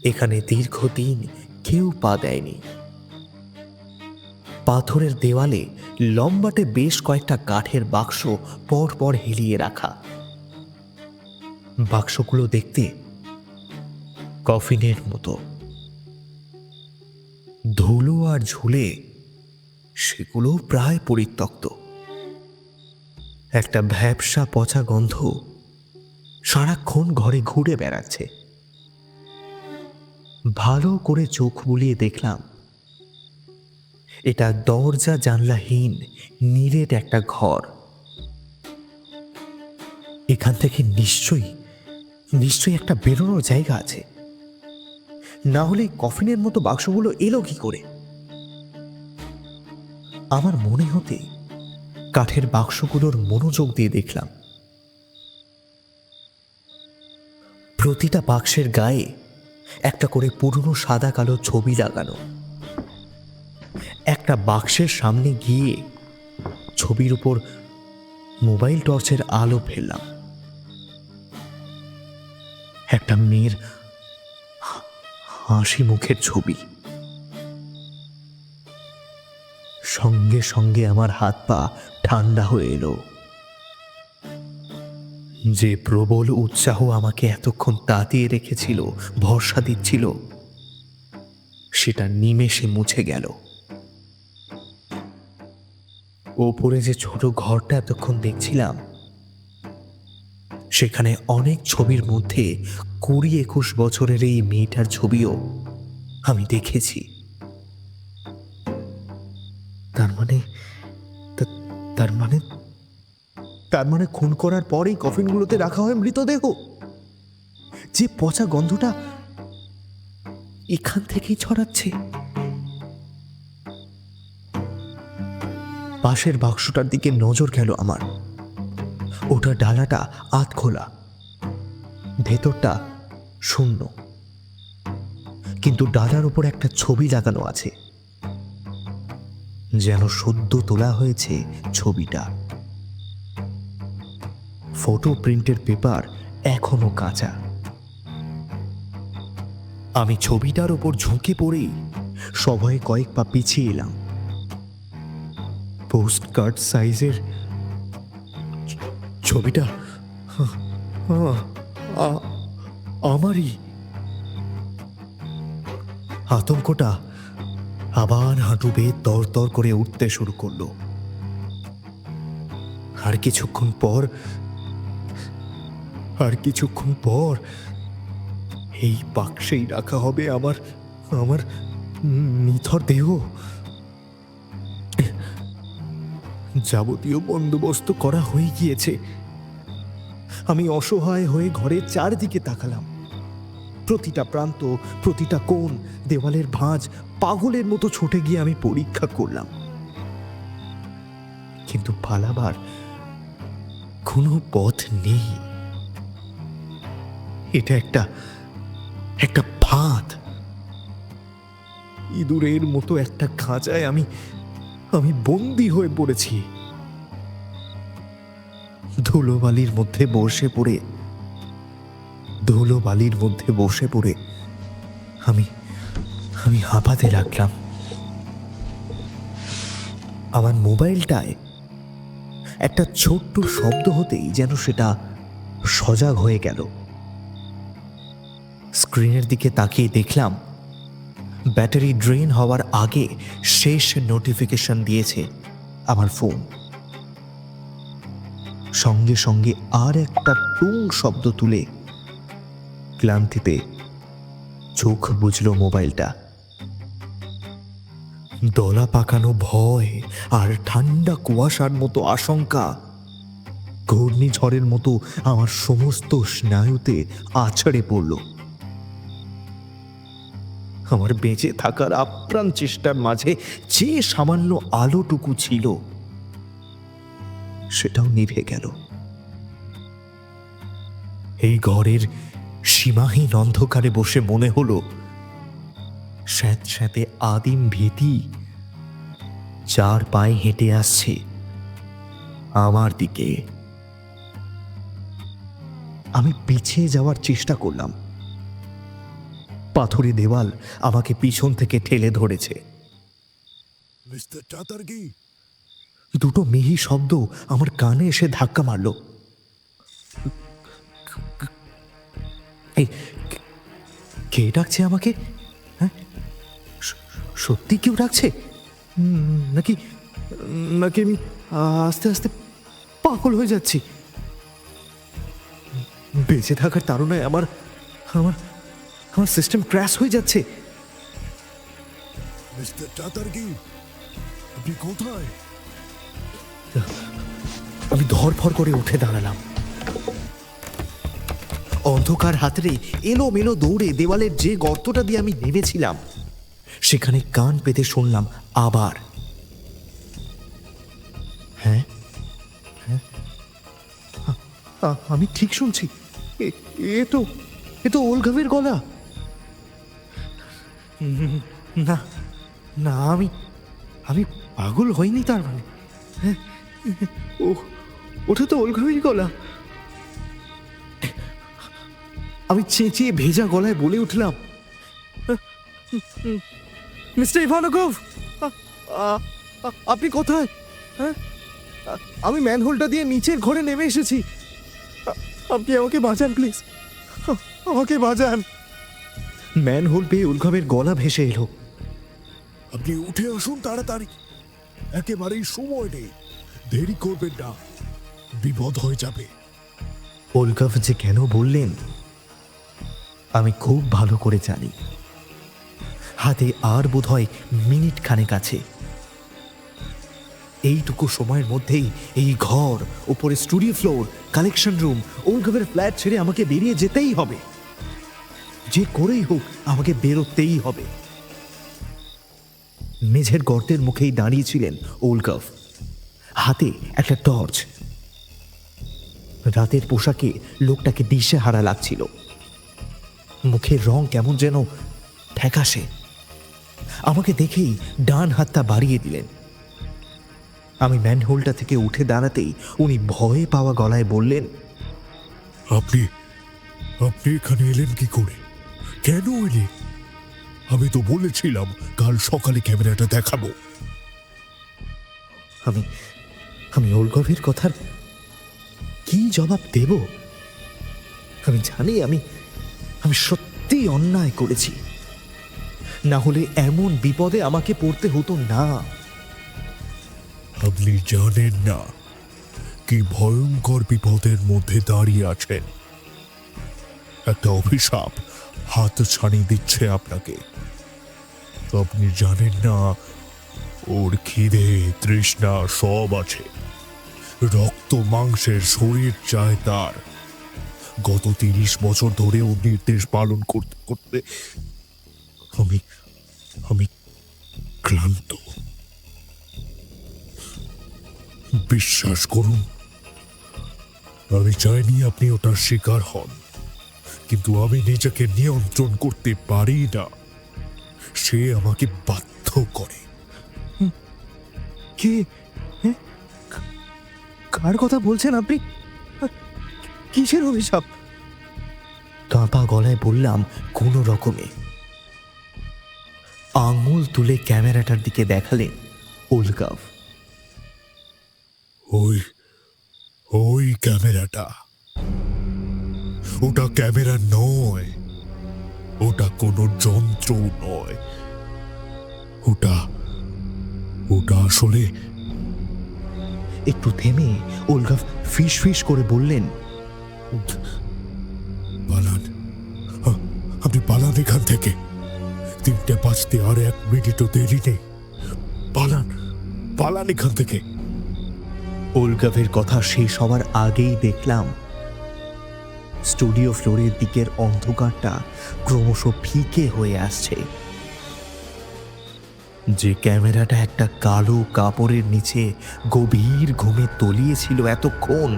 Speaker 1: এখানে দীর্ঘদিন কেউ পা দেয়নি। পাথরের দেওয়ালে লম্বাটে বেশ কয়েকটা কাঠের বাক্স পর পর হেলিয়ে রাখা। বাক্সগুলো দেখতে কফিনের মতো, ধুলো আর ঝুলে সেগুলো প্রায় পরিত্যক্ত। একটা ভ্যাপসা পচা গন্ধ সারাক্ষণ ঘরে ঘুরে বেড়াচ্ছে। ভালো করে চোখ বুলিয়ে দেখলাম এটা দরজা জানলাহীন নিরেট একটা ঘর। এখান থেকে নিশ্চয়ই একটা বেরোনোর জায়গা আছে, না হলে কফিনের মতো বাক্সগুলো এলো কি করে? আমার মনে হতে কাঠের বাক্সগুলোর মনোযোগ দিয়ে দেখলাম প্রতিটা বাক্সের গায়ে একটা করে পুরনো সাদা কালো ছবি লাগানো। একটা বাক্সের সামনে গিয়ে ছবির উপর মোবাইল টর্চের আলো ফেললাম। একটা মেয়ের হাসি মুখের ছবি। সঙ্গে সঙ্গে আমার হাত পা ঠান্ডা হয়ে এলো। যে প্রবল উৎসাহ আমাকে এতক্ষণ তাতিয়ে রেখেছিল, ভরসা দিচ্ছিল, সেটা নিমেষে মুছে গেল। ওপরে যে ছোট ঘরটা এতক্ষণ দেখছিলাম, সেখানে অনেক ছবির মধ্যে 20-21 বছরের এই মেয়েটার ছবিও আমি দেখেছি। তার মানে খুন করার পরেই কফিনগুলোতে রাখা হয় মৃতদেহ। যে পচা গন্ধটা এখান থেকেই ছড়াচ্ছে। পাশের বাক্সটার দিকে নজর গেল আমার। ওটা ডালাটা আধ খোলা, ভেতরটা শূন্য, কিন্তু ডালার উপর একটা ছবি লাগানো আছে, যেন সদ্য তোলা হয়েছে ছবিটা। ফটো প্রিন্টের পেপার এখনো কাঁচা। আমি ছবিটার ওপর ঝুঁকে পড়েই সভয়ে কয়েক পা পিছিয়ে এলাম। পোস্ট কার্ড সাইজের ছবিটা আমারই। আতঙ্কটা আবার হাঁটু বেয়ে তর করে উঠতে শুরু করলো। আর কিছুক্ষণ পর এই বাক্সেই রাখা হবে আমার নিথর দেহ। যাবতীয় বন্দোবস্ত করা হয়ে গিয়েছে। আমি অসহায় হয়ে ঘরের চারদিকে তাকালাম। প্রতিটা প্রান্ত, প্রতিটা কোণ, দেওয়ালের ভাঁজ পাগলের মতো ছুটে গিয়ে আমি পরীক্ষা করলাম, কিন্তু পালাবার কোনো পথ নেই। এটা একটা ফাঁদ। ইঁদুরের মতো একটা খাঁচায় আমি বন্দী হয়ে পড়েছি। ধুলোবালির মধ্যে বসে পড়ে আমি হাঁপাতে লাগলাম। আমার মোবাইলটায় একটা ছোট্ট শব্দ হতেই যেন সেটা সজাগ হয়ে গেল। স্ক্রিনের দিকে তাকিয়ে দেখলাম ব্যাটারি ড্রেন হওয়ার আগে শেষ নোটিফিকেশন দিয়েছে আমার ফোন। সঙ্গে সঙ্গে আর একটা টুং শব্দ তুলে ক্লান্তিতে চোখ বুজল মোবাইলটা। দলা পাকানো ভয় আর ঠান্ডা কুয়াশার মতো আশঙ্কা ঘূর্ণিঝড়ের মতো আমার সমস্ত স্নায়ুতে আছড়ে পড়ল। আমার বেঁচে থাকার আপ্রাণ চেষ্টার মাঝে যে সামান্য আলোটুকু ছিল সেটাও নিভে গেল। এই ঘরের সীমাহীন অন্ধকারে বসে মনে হলো স্যাঁতস্যাঁতে আদিম ভীতি চার পায়ে হেঁটে আসছে আমার দিকে। আমি পিছিয়ে যাওয়ার চেষ্টা করলাম। পাথুরে দেওয়াল আমাকে পিছন থেকে ঠেলে ধরেছে।
Speaker 2: মিস্টার চাতার্গি,
Speaker 1: দুটো মিহি শব্দ আমার কানে এসে ধাক্কা মারল। এই কে ডাকছে আমাকে? হ্যাঁ, সত্যি কেউ ডাকছে নাকি নাকি আমি আস্তে আস্তে পাগল হয়ে যাচ্ছি? বেঁচে থাকার তাড়নায় আমার আমার আমার সিস্টেম ক্র্যাশ হয়ে যাচ্ছে।
Speaker 2: মিস্টার চাতার্গি, আপনি কোথায়?
Speaker 1: আমি ধরফর করে উঠে দাঁড়ালাম। অন্ধকার হাতড়ে এলোমেলো দৌড়ে দেওয়ালের যে গর্তটা দিয়ে আমি নেমেছিলাম সেখানে কান পেতে শুনলাম আবার, হ্যাঁ হ্যাঁ, আমি ঠিক শুনছি। এ তো ওলঘামের গলা। না না, আমি পাগল হইনি তার মানে। হ্যাঁ, ওটা তো ওলঘামের গলা। আমি চেঁচিয়ে ভেজা গলায় বলে উঠলাম, মিস্টার ইভানকভ, আপনি কোথায়? হ্যাঁ, আমি ম্যানহোলটা দিয়ে নিচের ঘরে নেমে এসেছি। আপনি আমাকে বাঁচান প্লিজ, আমাকে বাঁচান। ম্যানহোল পেয়ে উলঘামের গলা ভেসে এলো,
Speaker 2: আপনি উঠে আসুন তাড়াতাড়ি, একেবারেই সময় নেই, দেরি করবেন না, বিপদ হয়ে যাবে।
Speaker 1: উলঘাভ যে কেন বললেন আমি খুব ভালো করে জানি। হাতে আর বোধহয় মিনিট খানেক আছে। এইটুকু সময়ের মধ্যেই এই ঘর, উপরে স্টুডিও ফ্লোর, কালেকশন রুম, উলঘাভের ফ্ল্যাট ছেড়ে আমাকে বেরিয়ে যেতেই হবে। যে করেই হোক আমাকে বেরোতেই হবে। মেঝের গর্তের মুখেই দাঁড়িয়েছিলেন উলঘাভ, হাতে একটা টর্চ। রাতের পোশাকে লোকটাকে দিশেহারা লাগছিল। মুখের রং কেমন যেন ফ্যাকাশে। আমাকে দেখেই ডান হাতটা বাড়িয়ে দিলেন। আমি ম্যানহোলটা থেকে উঠে দাঁড়াতেই উনি ভয়ে পাওয়া গলায় বললেন,
Speaker 2: আপনি আপনি এখানে এলেন কি করে? কেন এলেন? আমি তো বলেছিলাম কাল সকালে ক্যামেরাটা দেখাবো।
Speaker 1: আমি উলঘাভের কথার কি জবাব দেব? আমি জানি আমি সত্যি অন্যায় করেছি, না হলে এমন বিপদে আমাকে পড়তে হতো না।
Speaker 2: আপনি জানেন না কি ভয়ঙ্কর বিপদের মধ্যে দাঁড়িয়ে আছেন। একটা অভিশাপ হাত ছাড়িয়ে দিচ্ছে আপনাকে। আপনি জানেন না ওর খিদে তৃষ্ণা সব আছে, রক্ত মাংসের শরীর চায় তার। গত 30 বছর ধরে ও নির্দেশ পালন করতে করতে আমি ক্লান্ত। বিশ্বাস করুন, আমি চাইনি আপনি ওটার শিকার হন, কিন্তু আমি নিজেকে নিয়ন্ত্রণ করতে পারি না। সে আমাকে বাধ্য করে।
Speaker 1: কে? কার কথা বলছেন আপনি? কিসের অভিশাপ? কাঁপা গলায় বললাম কোনো রকমে। আঙুল তুলে ক্যামেরাটার দিকে দেখালেন উলঘাভ।
Speaker 2: ওই ক্যামেরাটা, ওটা ক্যামেরা নয়, ওটা কোনো যন্ত্র নয়, ওটা আসলে।
Speaker 1: একটু থেমে উলঘাভ ফিস ফিস করে বললেন,
Speaker 2: পালান, আপনি পালান এখান থেকে। 3টে বাজতে আর 1 মিনিটও দেরি নেই। পালান, পালান এখান থেকে।
Speaker 1: ওলগাভের কথা শেষ হওয়ার আগেই দেখলাম স্টুডিও ফ্লোরের দিকের অন্ধকারটা ক্রমশ ফিকে হয়ে আসছে। যে ক্যামেরাটা একটা কালো কাপড়ের নিচে গভীর ঘুমে তলিয়েছিল এতক্ষণ,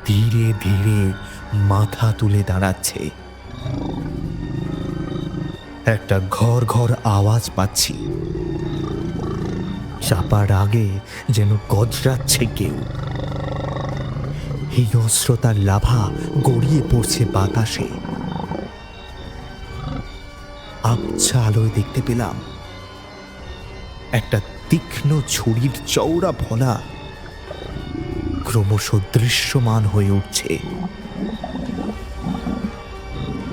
Speaker 1: ধীরে ধীরে মাথা তুলে দাঁড়াচ্ছে। একটা ঘর ঘর আওয়াজ পাচ্ছি, চাপার আগে যেন গজরাচ্ছে কেউ। হিংস্রতার লাভা গড়িয়ে পড়ছে বাতাসে। আবছা আলোয় দেখতে পেলাম একটা তীক্ষ্ণ ছুরির চওড়া ফলা ক্রমশ দৃশ্যমান হয়ে উঠছে।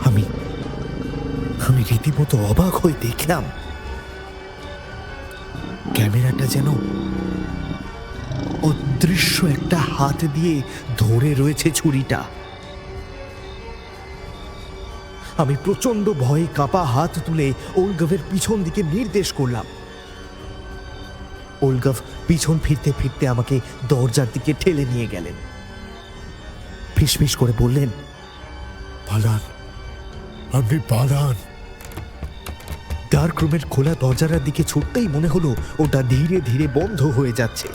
Speaker 1: আমি আমি রীতিমতো অবাক হয়ে দেখলাম ক্যামেরাটা যেন অদৃশ্য একটা হাত দিয়ে ধরে রয়েছে ছুরিটা। আমি প্রচন্ড ভয়ে কাঁপা হাত তুলে ওলগাভের পিছন দিকে নির্দেশ করলাম। ওলগাভ পিছন ফিরতে ফিরতে আমাকে দরজার দিকে ঠেলে নিয়ে গেলেন। ফিসফিস করে বললেন,
Speaker 2: পালান, আপনি পালান।
Speaker 1: ডার্ক রুমের খোলা দরজার দিকে ছুটতেই মনে হলো ওটা ধীরে ধীরে বন্ধ হয়ে যাচ্ছে।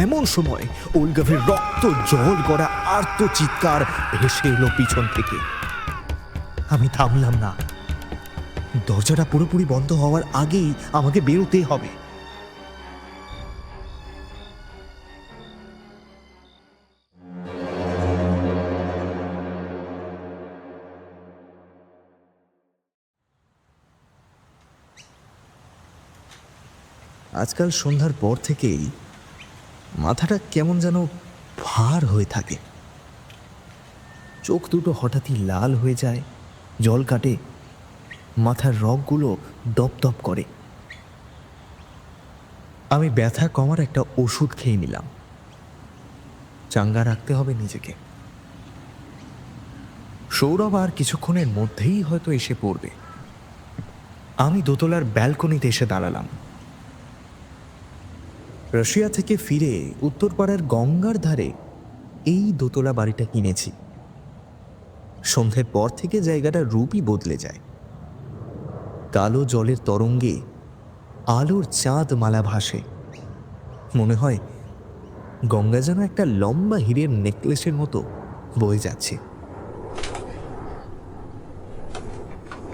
Speaker 1: এমন সময় ওলগাভের রক্ত জল করা আর্ত চিৎকার ভেসে এলো পিছন থেকে। আমি থামলাম না। দরজাটা পুরোপুরি বন্ধ হওয়ার আগেই আমাকে বেরোতে হবে। আজকাল সন্ধ্যার পর থেকেই মাথাটা কেমন যেন ভার হয়ে থাকে। চোখ দুটো হঠাৎই লাল হয়ে যায়, জল কাটে, মাথার রগগুলো দপদপ করে। আমি ব্যথা কমার একটা ওষুধ খেয়ে নিলাম। চাঙ্গা রাখতে হবে নিজেকে। সৌরভ আর কিছুক্ষণের মধ্যেই হয়তো এসে পড়বে। আমি দোতলার ব্যালকনিতে এসে দাঁড়ালাম। রাশিয়া থেকে ফিরে উত্তরপাড়ার গঙ্গার ধারে এই দোতলা বাড়িটা কিনেছি। সন্ধ্যের পর থেকে জায়গাটা রূপই বদলে যায়। কালো জলের তরঙ্গে আলোর চাঁদ মালা ভাসে। মনে হয় গঙ্গা যেন একটা লম্বা হীরের নেকলেসের মতো বয়ে যাচ্ছে।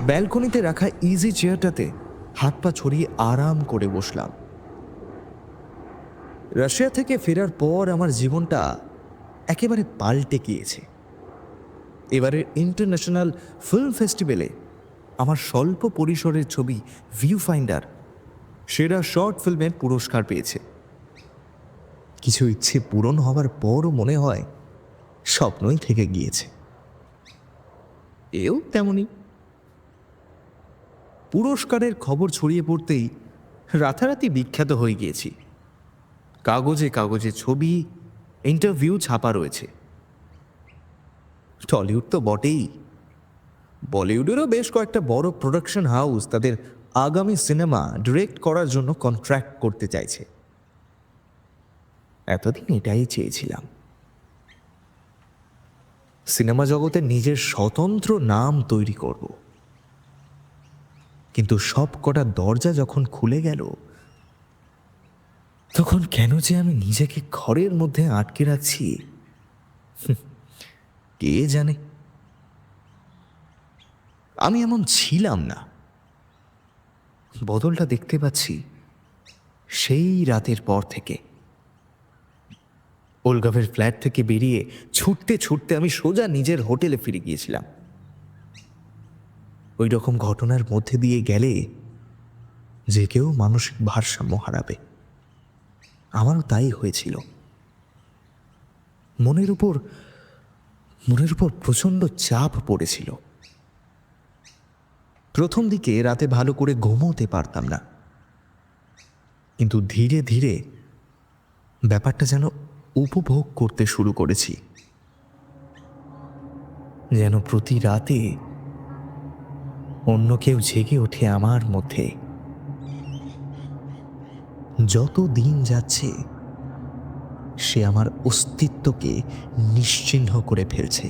Speaker 1: ব্যালকনিতে রাখা ইজি চেয়ারটাতে হাত পা ছড়িয়ে আরাম করে বসলাম। রাশিয়া থেকে ফেরার পর আমার জীবনটা একেবারে পাল্টে গিয়েছে। এবারের ইন্টারন্যাশনাল ফিল্ম ফেস্টিভ্যালে আমার স্বল্প পরিসরের ছবি ভিউ ফাইন্ডার সেরা শর্ট ফিল্মের পুরস্কার পেয়েছে। কিছু ইচ্ছে পূরণ হবার পরও মনে হয় স্বপ্নই থেকে গিয়েছে। এও তেমনি। পুরস্কারের খবর ছড়িয়ে পড়তেই রাতারাতি বিখ্যাত হয়ে গিয়েছি। কাগজে কাগজে ছবি, ইন্টারভিউ ছাপা রয়েছে। টলিউড তো বটেই, বলিউডেরও বেশ কয়েকটা বড় প্রোডাকশন হাউস তাদের আগামী সিনেমা ডিরেক্ট করার জন্য কন্ট্রাক্ট করতে চাইছে। এতদিন এটাই চেয়েছিলাম, সিনেমা জগতে নিজের স্বতন্ত্র নাম তৈরি করব। কিন্তু সব কটা দরজা যখন খুলে গেল, তখন কেন যে আমি নিজেকে ঘরের মধ্যে আটকে রাখছি কে জানে। আমি এমন ছিলাম না। বদলটা দেখতে পাচ্ছি সেই রাতের পর থেকে। ওলগাভের ফ্ল্যাট থেকে বেরিয়ে ছুটতে ছুটতে আমি সোজা নিজের হোটেলে ফিরে গিয়েছিলাম। ওই রকম ঘটনার মধ্যে দিয়ে গেলে যে কেউ মানসিক ভারসাম্য হারাবে। আমারও তাই হয়েছিল। মনের উপর প্রচণ্ড চাপ পড়েছিল। প্রথম দিকে রাতে ভালো করে ঘুমোতে পারতাম না, কিন্তু ধীরে ধীরে ব্যাপারটা যেন উপভোগ করতে শুরু করেছি। যেন প্রতি রাতে অন্য কেউ জেগে ওঠে আমার মধ্যে। যত দিন যাচ্ছে সে আমার অস্তিত্বকে নিশ্চিহ্ন করে ফেলছে।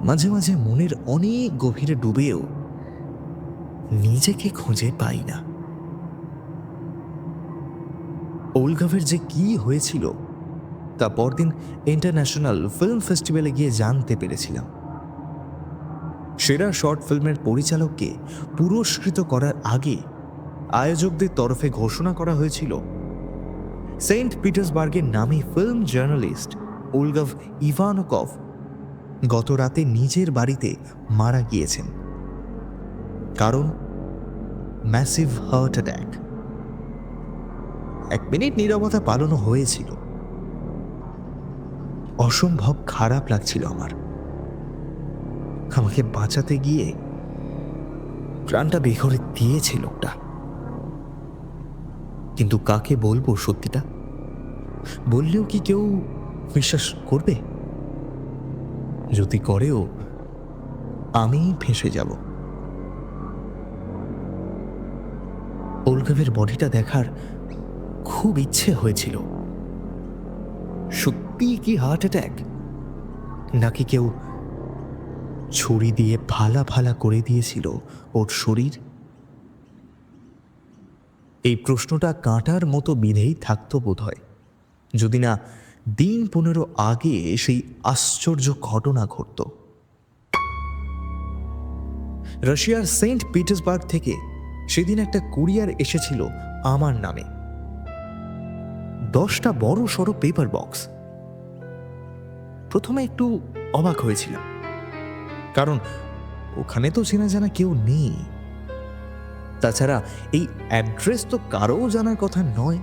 Speaker 1: মাঝে মাঝে মনের অনেক গভীরে ডুবেও নিজেকে খুঁজে পাই না। ওলগাভের যে কি হয়েছিল তা পরদিন ইন্টারন্যাশনাল ফিল্ম ফেস্টিভ্যালে গিয়ে জানতে পেরেছিলাম। সেরা শর্ট ফিল্মের পরিচালককে পুরস্কৃত করার আগে আয়োজকদের তরফে ঘোষণা করা হয়েছিল সেন্ট পিটার্সবার্গের নামী ফিল্ম জার্নালিস্ট ওলগাভ ইভানকভ গত রাতে নিজের বাড়িতে মারা গিয়েছেন। কারণ ম্যাসিভ হার্ট অ্যাটাক। 1 মিনিট নীরবতা পালনও হয়েছিল। অসম্ভব খারাপ লাগছিল আমার। আমাকে বাঁচাতে গিয়ে প্রাণটা বেঘরে দিয়েছে লোকটা। কিন্তু কাকে বলবো সত্যিটা? বললেও কি কেউ বিশ্বাস করবে? যদি করেও আমি ফেঁসে যাব। ওলগাভের বডিটা দেখার খুব ইচ্ছে হয়েছিল। সত্যি কি হার্ট অ্যাটাক, নাকি কেউ ছুরি দিয়ে ফালা ফালা করে দিয়েছিল ওর শরীর? এই প্রশ্নটা কাঁটার মতো বিধেই থাকতো বোধহয়, যদি না দিন 15 আগে সেই আশ্চর্য ঘটনা ঘটত। রাশিয়ার সেন্ট পিটার্সবার্গ থেকে সেদিন একটা কুরিয়ার এসেছিল আমার নামে। 10টা বড় সড়ো পেপার বক্স। প্রথমে একটু অবাক হয়েছিলাম, কারণ ওখানে তো চেনা জানা কেউ নেই। তাছাড়া এই অ্যাড্রেস তো কারও জানার কথা নয়।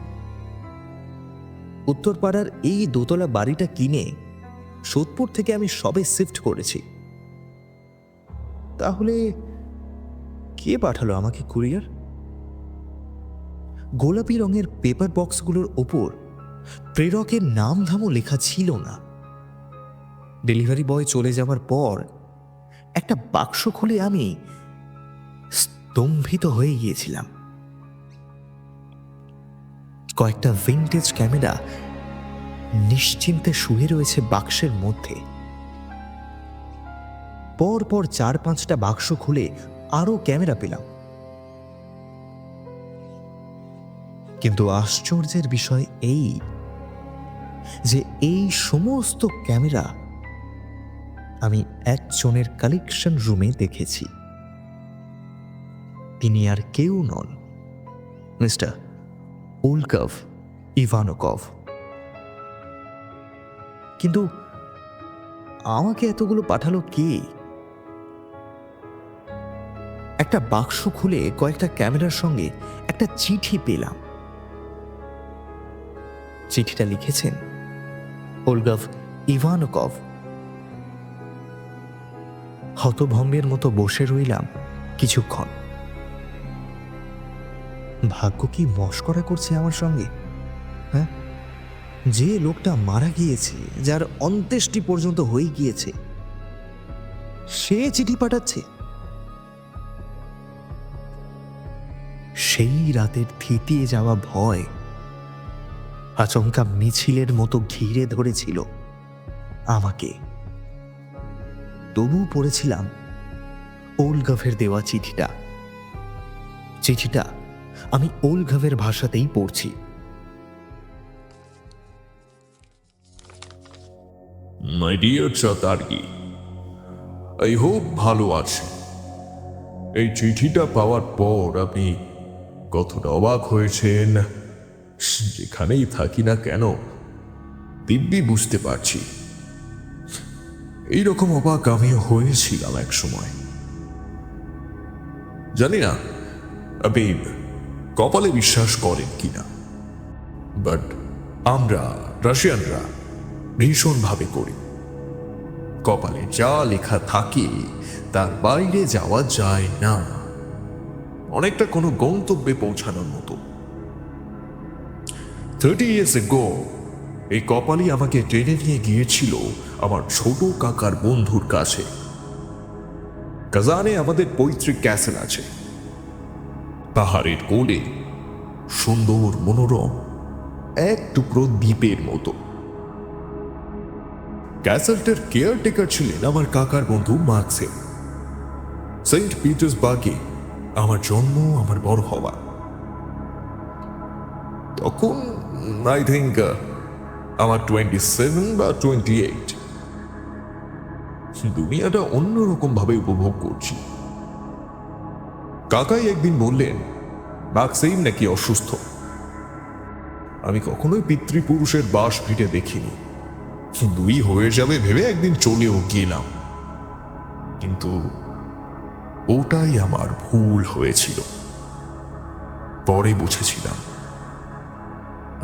Speaker 1: উত্তরপাড়ার এই দোতলা বাড়িটা কিনে সোদপুর থেকে আমি সবে শিফট করেছি। তাহলে কে পাঠালো আমাকে কুরিয়ার? গোলাপি রঙের পেপার বক্সগুলোর ওপর প্রেরকের নাম ধামও লেখা ছিল না। ডেলিভারি বয় চলে যাওয়ার পর একটা বাক্স খুলে আমি স্তম্ভিত হয়ে গিয়েছিলাম। কয়েকটা ভিন্টেজ ক্যামেরা নিশ্চিন্তে শুয়ে রয়েছে বাক্সের মধ্যে। পরপর 4-5টা বাক্স খুলে আরো ক্যামেরা পেলাম। কিন্তু আশ্চর্যের বিষয় এই যে এই সমস্ত ক্যামেরা আমি একজনের কালেকশন রুমে দেখেছি। তিনি আর কেউ নন, মিস্টার ওলগাভ ইভানকভ। কিন্তু আমাকে এতগুলো পাঠালো কে? একটা বাক্স খুলে কয়েকটা ক্যামেরার সঙ্গে একটা চিঠি পেলাম। চিঠিটা লিখেছেন ওলগাভ ইভানকভ। হতভম্বের মতো বসে রইলাম কিছুক্ষণ। ভাগ্য কি মস্করা করছে আমার সঙ্গে? হ্যাঁ, যে লোকটা মারা গিয়েছে, যার অন্ত্যেষ্টি পর্যন্ত হয়ে গিয়েছে, সে চিঠি পাঠাচ্ছে। সেই রাতের থিতিয়ে যাওয়া ভয় আচমকা মিছিলের মতো ঘিরে ধরেছিল আমাকে। তবু পড়েছিলাম ওলগাভের দেওয়া চিঠিটা। চিঠিটা আমি ওলগাভের ভাষাতেই পড়ছি।
Speaker 2: মাই ডিয়ার চাতার্গি, আই হোপ ভালো আছে। এই চিঠিটা পাওয়ার পর আপনি কতটা অবাক হয়েছেন, যেখানেই থাকি না কেন দিব্যি বুঝতে পারছি। এইরকম অবাক আমিও হয়েছিলাম এক সময়। জানি না আপনি কপালে বিশ্বাস করেন কিনা, বাট আমরা রাশিয়ানরা ভীষণভাবে করি। কপালে যা লেখা থাকে তার বাইরে যাওয়া যায় না, অনেকটা কোনো গন্তব্যে পৌঁছানোর মতো। 30 years ago এই কপালই আমাকে টেনে নিয়ে গিয়েছিল আমার ছোট কাকার বন্ধুর কাছে। কাজানে আমাদের পৈতৃক ক্যাসেল আছে, পাহাড়ের কোলে, সুন্দর মনোরম এক টুকরো দ্বীপের মতো। ক্যাসেলটার কেয়ারটেকার ছিলেন আমার কাকার বন্ধু মার্কসেল। সেন্ট পিটার্সবার্গে আমার জন্ম, আমার বড় হওয়া। তখন আই থিঙ্ক আমার 27 বা 28। দুনিয়াটা অন্যরকম ভাবে উপভোগ করছি। কাকাই একদিন বললেন মার্কসেইম নাকি অসুস্থ। আমি কখনোই পিতৃপুরুষের বাস ভিটে দেখিনি, দুই হয়ে যাবে ভেবে একদিন চলেও গেলাম। কিন্তু ওটাই আমার ভুল হয়েছিল। পরে বুঝেছিলাম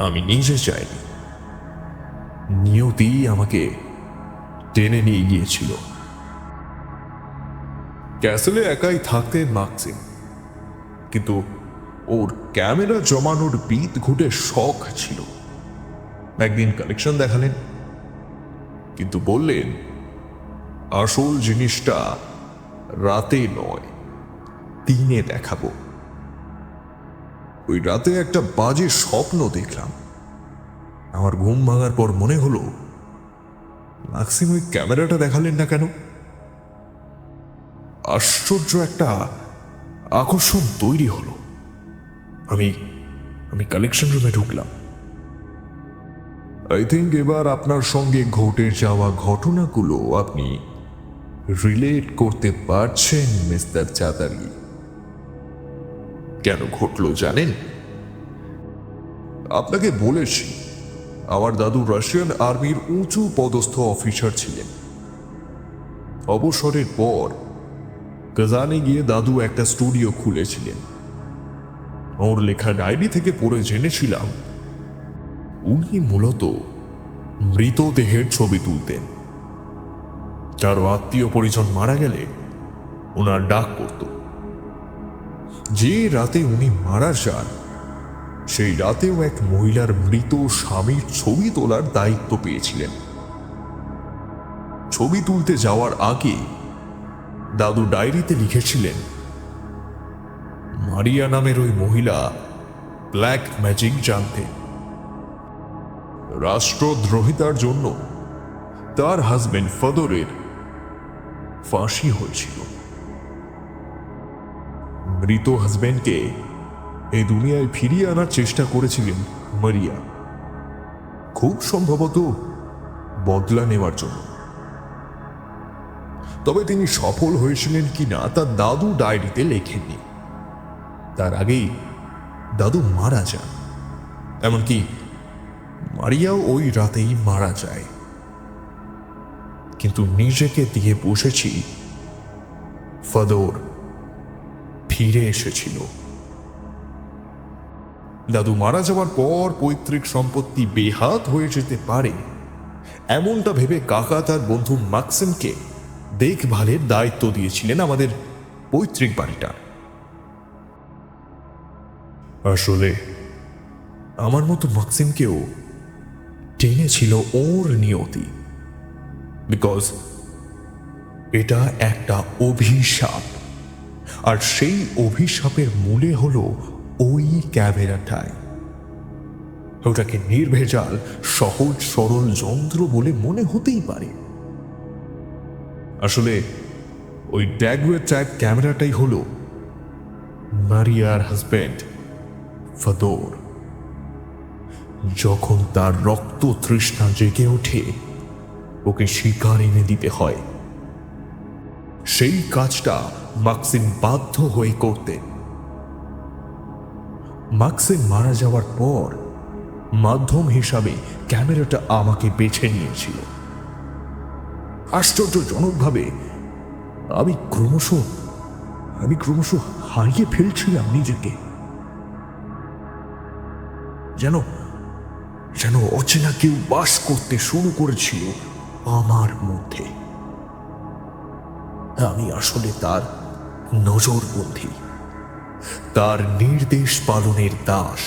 Speaker 2: আমি নিজে চাইনি, নিয়তি আমাকে টেনে নিয়ে গিয়েছিল। ক্যাসেলে একাই থাকতেন মার্কসিম, কিন্তু ওর ক্যামেরা জমানোর বিদ ঘুটে শখ ছিল। একদিন কালেকশন দেখালেন, কিন্তু বললেন আসল জিনিসটা রাতে নয়, দিনে দেখাবো। ওই রাতে একটা বাজে স্বপ্ন দেখলাম। আমার ঘুম ভাঙার পর মনে হলো মার্কসিম ওই ক্যামেরাটা দেখালেন না কেন। আশ্চর্য একটা আকর্ষণ তৈরি হলো। আমি কালেকশন রুমে ঢুকলাম। আই থিঙ্ক এবার আপনার সঙ্গে ঘটে যাওয়া ঘটনাগুলো আপনি রিলেট করতে পারছেন মিস্টার চাতারি। কেন ঘটলো জানেন? আপনাকে বলেছি আমার দাদু রাশিয়ান আর্মির উঁচু পদস্থ অফিসার ছিলেন। অবসরের পর কাজানে গিয়ে দাদু একটা স্টুডিও খুলেছিলেন। ওর লেখা ডায়েরি থেকে পড়ে জেনেছিলাম উনি মূলত মৃতদেহের ছবি তুলতেন। কারো আত্মীয় পরিজন মারা গেলে ওনার ডাক পড়ত। যে রাতে উনি মারা যান সেই রাতেও এক মহিলার মৃত স্বামীর ছবি তোলার দায়িত্ব পেয়েছিলেন। ছবি তুলতে যাওয়ার আগে দাদু ডায়েরিতে লিখেছিলেন মারিয়া নামের ওই মহিলা ব্ল্যাক ম্যাজিক জানতেন। রাষ্ট্রদ্রোহিতার জন্য তার হাজবেন্ড ফদরের ফাঁসি হয়েছিল। মৃত হাজবেন্ডকে এই দুনিয়ায় ফিরিয়ে আনার চেষ্টা করেছিলেন মারিয়া, খুব সম্ভবত বদলা নেওয়ার জন্য। তবে তিনি সফল হয়েছিলেন কিনা তা দাদু ডায়েরিতে লেখেননি। তার আগেই দাদু মারা যান, এমনকি মারিয়াও ওই রাতেই মারা যায়। কিন্তু নিজেকে দিয়ে বসেছি ফদর ফিরে এসেছিল। দাদু মারা যাওয়ার পর পৈতৃক সম্পত্তি বেহাত হয়ে যেতে পারে এমনটা ভেবে কাকা তার বন্ধু মার্কসিমকে দেখভালের দায়িত্ব দিয়েছিলেন আমাদের পৈতৃক বাড়িটা। আসলে আমার মতো মার্কসিমকেও টেনেছিল ওর নিয়তি, বিকজ এটা একটা অভিশাপ, আর সেই অভিশাপের মূলে হলো ওই ক্যামেরাটাই। ওটাকে নির্ভেজাল সহজ সরল যন্ত্র বলে মনে হতেই পারে, আসলে ওই ড্যাগুয়ার টাইপ ক্যামেরাটাই হলো মারিয়ার হাজবেন্ড ফদর। যখন তার রক্ত তৃষ্ণা জেগে ওঠে ওকে শিকার এনে দিতে হয়। সেই কাজটা মার্কসিম বাধ্য হয়ে করতে। মার্কসিম মারা যাওয়ার পর মাধ্যম হিসাবে ক্যামেরাটা আমাকে বেছে নিয়েছিল। আশ্চর্যজনকভাবে আমি ক্রমশ হারিয়ে ফেলছিলাম নিজেকে। যেন অচেনা কেউ বাস করতে শুরু করেছিল আমার মধ্যে। আমি আসলে তার নজরবন্দী, তার নির্দেশ পালনের দাস।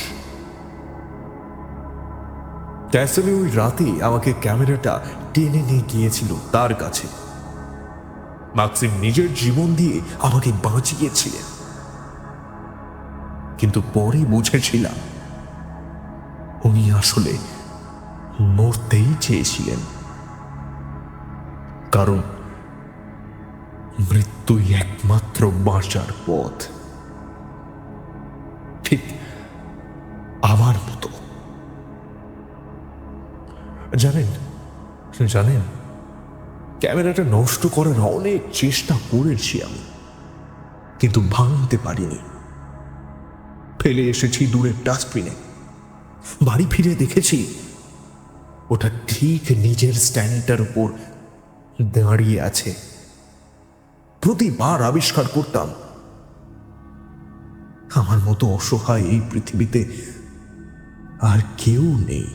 Speaker 2: ক্যাসেলে ওই রাতে আমাকে ক্যামেরাটা টেনে নিয়ে গিয়েছিল তার কাছে। মাক্সিম নিজের জীবন দিয়ে আমাকে বাঁচিয়েছিলেন, কিন্তু পরে বুঝেছিলাম উনি আসলে মরতেই চেয়েছিলেন, কারণ মৃত্যুই একমাত্র বাঁচার পথ। ঠিক আমার মতো। জানেন জানেন ক্যামেরাটা নষ্ট করার অনেক চেষ্টা করেছি আমি, কিন্তু ভাঙতে পারিনি। ফেলে এসেছি দূরের ডাস্টবিনে। বাড়ি ফিরে দেখেছি ওটা ঠিক নিজের স্ট্যান্ডটার উপর দাঁড়িয়ে আছে। প্রতিবার আবিষ্কার করতাম আমার মতো অসহায় এই পৃথিবীতে আর কেউ নেই।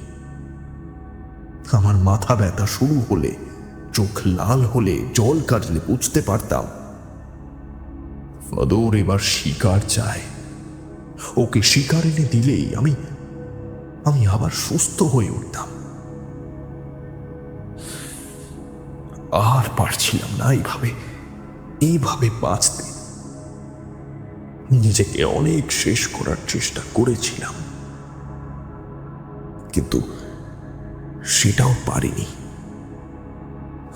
Speaker 2: আমার মাথা ব্যথা শুরু হলে, চোখ লাল হলে, জল কাটলে বুঝতে পারতাম ফাদর এবার শিকার চায়। ওকে শিকার এনে দিলেই আমি আবার সুস্থ হয়ে উঠতাম। আর পারছিলাম না এইভাবে বাঁচতে। নিজেকে অনেক শেষ করার চেষ্টা করেছিলাম, কিন্তু সেটাও পারিনি।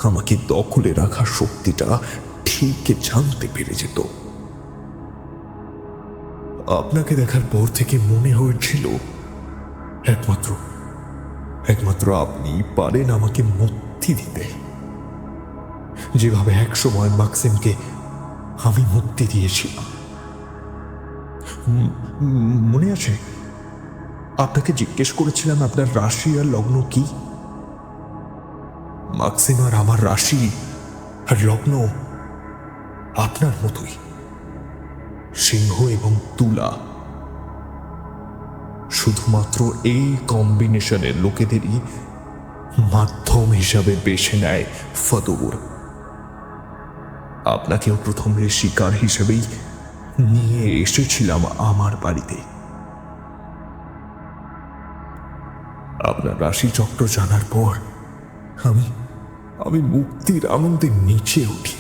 Speaker 2: আমাকে দখলে রাখার শক্তিটা ঠিক জানতে পেরে যেত। আপনাকে দেখার পর থেকে মনে হয়েছিল একমাত্র আপনি পারেন আমাকে মুক্তি দিতে, যেভাবে একসময় মাক্সিমকে আমি মুক্তি দিয়েছিলাম। মনে আছে আপনাকে জিজ্ঞেস করেছিলাম আপনার রাশি আর লগ্ন কি? মাক্সিম আর আমার রাশি আর লগ্ন আপনার মতোই, সিংহ এবং তুলা। শুধুমাত্র এই কম্বিনেশনের লোকেদেরই মাধ্যম হিসাবে বেছে নেয় ফাদর। আপনাকেও প্রথমে শিকার হিসেবেই নিয়ে এসেছিলাম আমার বাড়িতে। আপনার রাশি চক্র জানার পর আমি মুক্তির আনন্দে নিচে উঠি।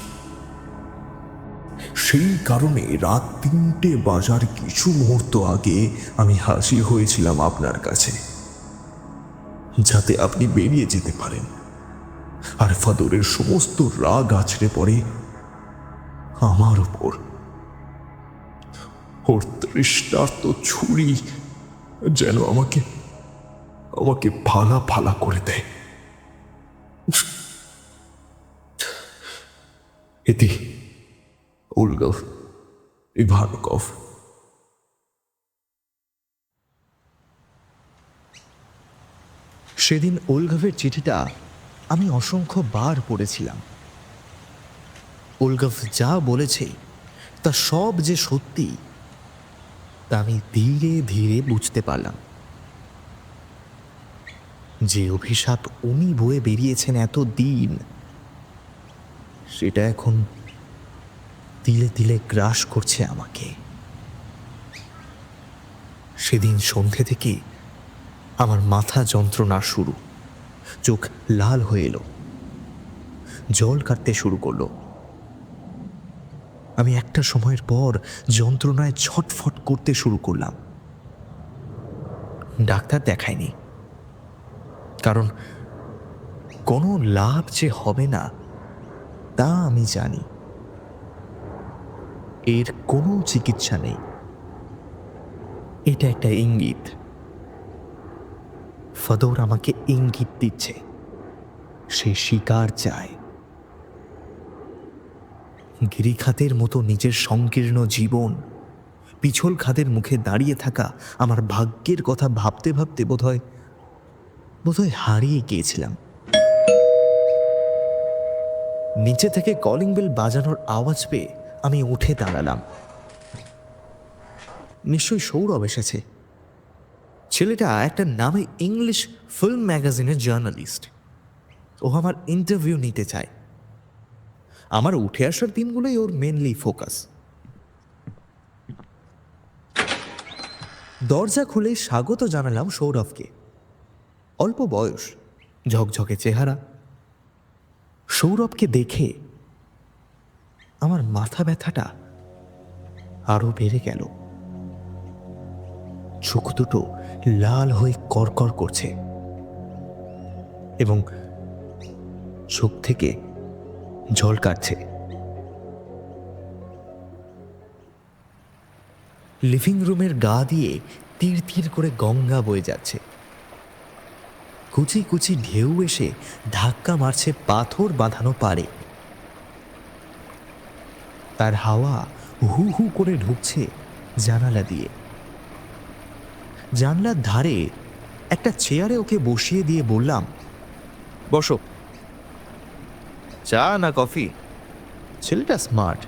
Speaker 2: সেই কারণে রাত 3টে বাজার কিছু মুহূর্ত আগে আমি হাজির হয়েছিলাম আপনার কাছে, যাতে আপনি বেরিয়ে যেতে পারেন আর ফাদরের সমস্ত রাগ আছড়ে পড়ে আমার উপর। ওর তৃষ্ণার্ত ছুরি যেন আমাকে ফালা ফালা করে দেয়। এটি উলগভ ইভানকভ।
Speaker 1: সেদিন ওলগভের চিঠিটা আমি অসংখ্য বার পড়েছিলাম। ওলগভ যা বলেছে তা সব যে সত্যি তা আমি ধীরে ধীরে বুঝতে পারলাম। যে অভিশাপ উনি বয়ে বেরিয়েছেন এত দিন, সেটা এখন তিলে তিলে গ্রাস করছে আমাকে। সেদিন সন্ধে থেকে আমার মাথা যন্ত্রণা শুরু, চোখ লাল হয়ে এলো, জল কাটতে শুরু করলো। আমি একটা সময়ের পর যন্ত্রণায় ছটফট করতে শুরু করলাম। ডাক্তার দেখায়নি, কারণ কোনো লাভ যে হবে না তা আমি জানি। এর কোনো চিকিৎসা নেই। এটা একটা ইঙ্গিত। ফাদর আমাকে ইঙ্গিত দিচ্ছে সে শিকার চায়। গিরিখাতের মতো নিজের সংকীর্ণ জীবন, পিছল খাদের মুখে দাঁড়িয়ে থাকা আমার ভাগ্যের কথা ভাবতে ভাবতে বোধহয় হারিয়ে গিয়েছিলাম। নিচে থেকে কলিং বেল বাজানোর আওয়াজ পেয়ে আমি উঠে দাঁড়ালাম। নিশ্চয়ই সৌরভ এসেছে। ছেলেটা একটা নামে ইংলিশ ফিল্ম ম্যাগাজিনের জার্নালিস্ট। ও আমার ইন্টারভিউ নিতে চায়। আমার উঠে আসার দিনগুলোই ওর মেনলি ফোকাস। দরজা খুলে স্বাগত জানালাম সৌরভকে। অল্প বয়স, ঝকঝকে চেহারা। সৌরভকে দেখে আমার মাথা ব্যথাটা আরো বেড়ে গেল। চোখ দুটো লাল হয়ে করকর করছে এবং চোখ থেকে জল কাটছে। লিভিং রুমের গা দিয়ে তীর তীর করে গঙ্গা বয়ে যাচ্ছে। কুচি কুচি ঢেউ এসে ধাক্কা মারছে পাথর বাঁধানো পাড়ে। তার হাওয়া হু হু করে ঢুকছে জানালা দিয়ে। জানলার ধারে একটা চেয়ারে ওকে বসিয়ে দিয়ে বললাম, বসো। চা না কফি? ছেলেটা স্মার্ট,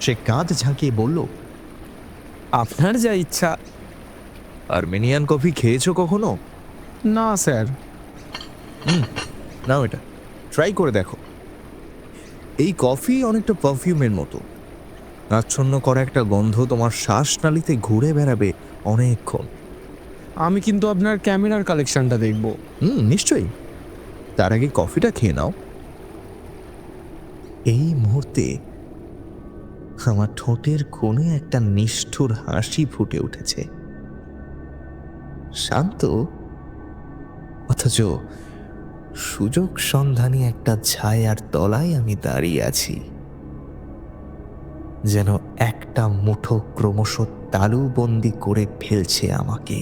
Speaker 1: সে কাঁধ ঝাঁকিয়ে বলল,
Speaker 3: আপনার যা ইচ্ছা।
Speaker 1: আর্মেনিয়ান কফি খেয়েছো কখনো?
Speaker 3: না স্যার।
Speaker 1: নাও, এটা ট্রাই করে দেখো। এই কফি অনেকটা পারফিউমের মতো, আচ্ছন্ন করা একটা গন্ধ তোমার শ্বাসনালীতে ঘুরে বেড়াবে অনেকক্ষণ।
Speaker 3: আমি কিন্তু আপনার ক্যামেরার কালেকশনটা দেখব।
Speaker 1: নিশ্চয়ই, তার আগে কফিটা খেয়ে নাও। এই মুহূর্তে আমার ঠোঁটের কোণে একটা নিষ্ঠুর হাসি ফুটে উঠেছে। শান্ত অথচ সুযোগ সন্ধানী একটা ছায়ার তলায় আমি দাঁড়িয়ে আছি, যেন একটা মুঠো ক্রমশ তালুবন্দি করে ফেলছে আমাকে।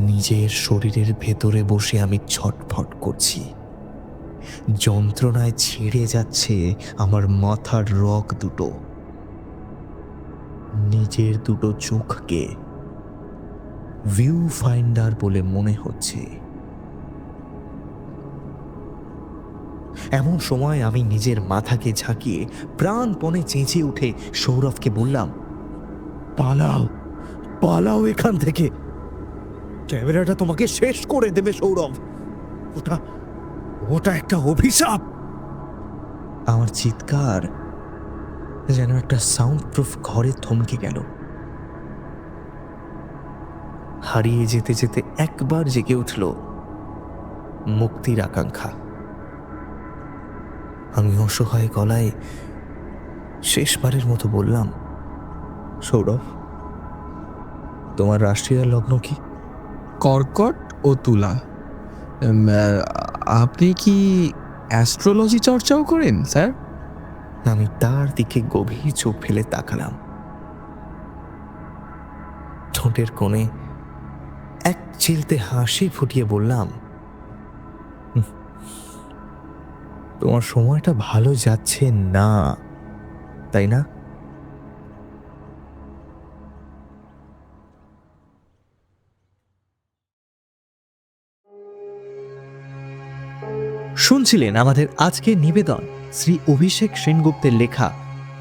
Speaker 1: নিজের শরীরের ভেতরে বসে আমি ছটফট করছি। যন্ত্রণায় ছিঁড়ে যাচ্ছে আমার মাথার রগ দুটো। নিজের দুটো চোখকে ভিউ ফাইন্ডার বলে মনে হচ্ছে। এমন সময় আমি নিজের মাথাকে ঝাঁকিয়ে প্রাণপণে চেঁচিয়ে উঠে সৌরভকে বললাম, পালাও, পালাও এখান থেকে। ক্যামেরাটা তোমাকে শেষ করে দেবে সৌরভ। ওটা ওটা একটা অভিশাপ। আমার চিৎকার যেন একটা সাউন্ড প্রুফ ঘরে থমকে গেল। হারিয়ে যেতে যেতে একবার জেগে উঠল মুক্তির আকাঙ্ক্ষা। আমি অসহায় গলায় শেষবারের মতো বললাম, সৌরভ, তোমার রাশিয়ার লগ্ন কি?
Speaker 3: কর্কট ও তুলা। আপনি কি অ্যাস্ট্রোলজি চর্চাও করেন স্যার?
Speaker 1: আমি তার দিকে গভীর চোখ ফেলে তাকালাম। ঠোঁটের কোণে এক চিলতে হাসি ফুটিয়ে বললাম, তোমার সময়টা ভালো যাচ্ছে না, তাই না? শুনছিলেন আমাদের আজকের নিবেদন শ্রী অভিষেক সেনগুপ্তের লেখা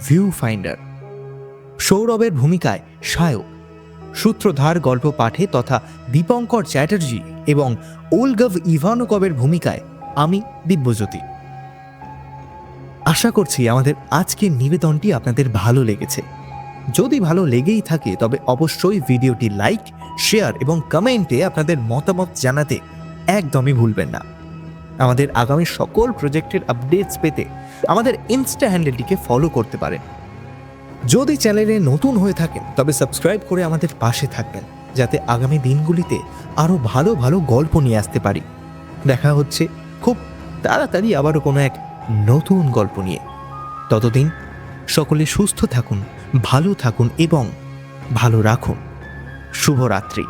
Speaker 1: ভিউ ফাইন্ডার। সৌরভের ভূমিকায় সায়ক, সূত্রধার গল্প পাঠে তথা দীপঙ্কর চ্যাটার্জি এবং ওলগভ ইভানোকভের ভূমিকায় আমি দিব্যজ্যোতি। আশা করছি আমাদের আজকের নিবেদনটি আপনাদের ভালো লেগেছে। যদি ভালো লেগেই থাকে তবে অবশ্যই ভিডিওটি লাইক, শেয়ার এবং কমেন্টে আপনাদের মতামত জানাতে একদমই ভুলবেন না। আমাদের আগামী সকল প্রজেক্টের আপডেটস পেতে আমাদের ইনস্টা হ্যান্ডেলটিকে ফলো করতে পারেন। যদি চ্যানেলে নতুন হয়ে থাকেন তবে সাবস্ক্রাইব করে আমাদের পাশে থাকবেন, যাতে আগামী দিনগুলিতে আরও ভালো ভালো গল্প নিয়ে আসতে পারি। দেখা হচ্ছে খুব তাড়াতাড়ি আবারও কোনো এক নতুন গল্প নিয়ে। ততদিন সকলে সুস্থ থাকুন, ভালো থাকুন এবং ভালো রাখুন। শুভরাত্রি।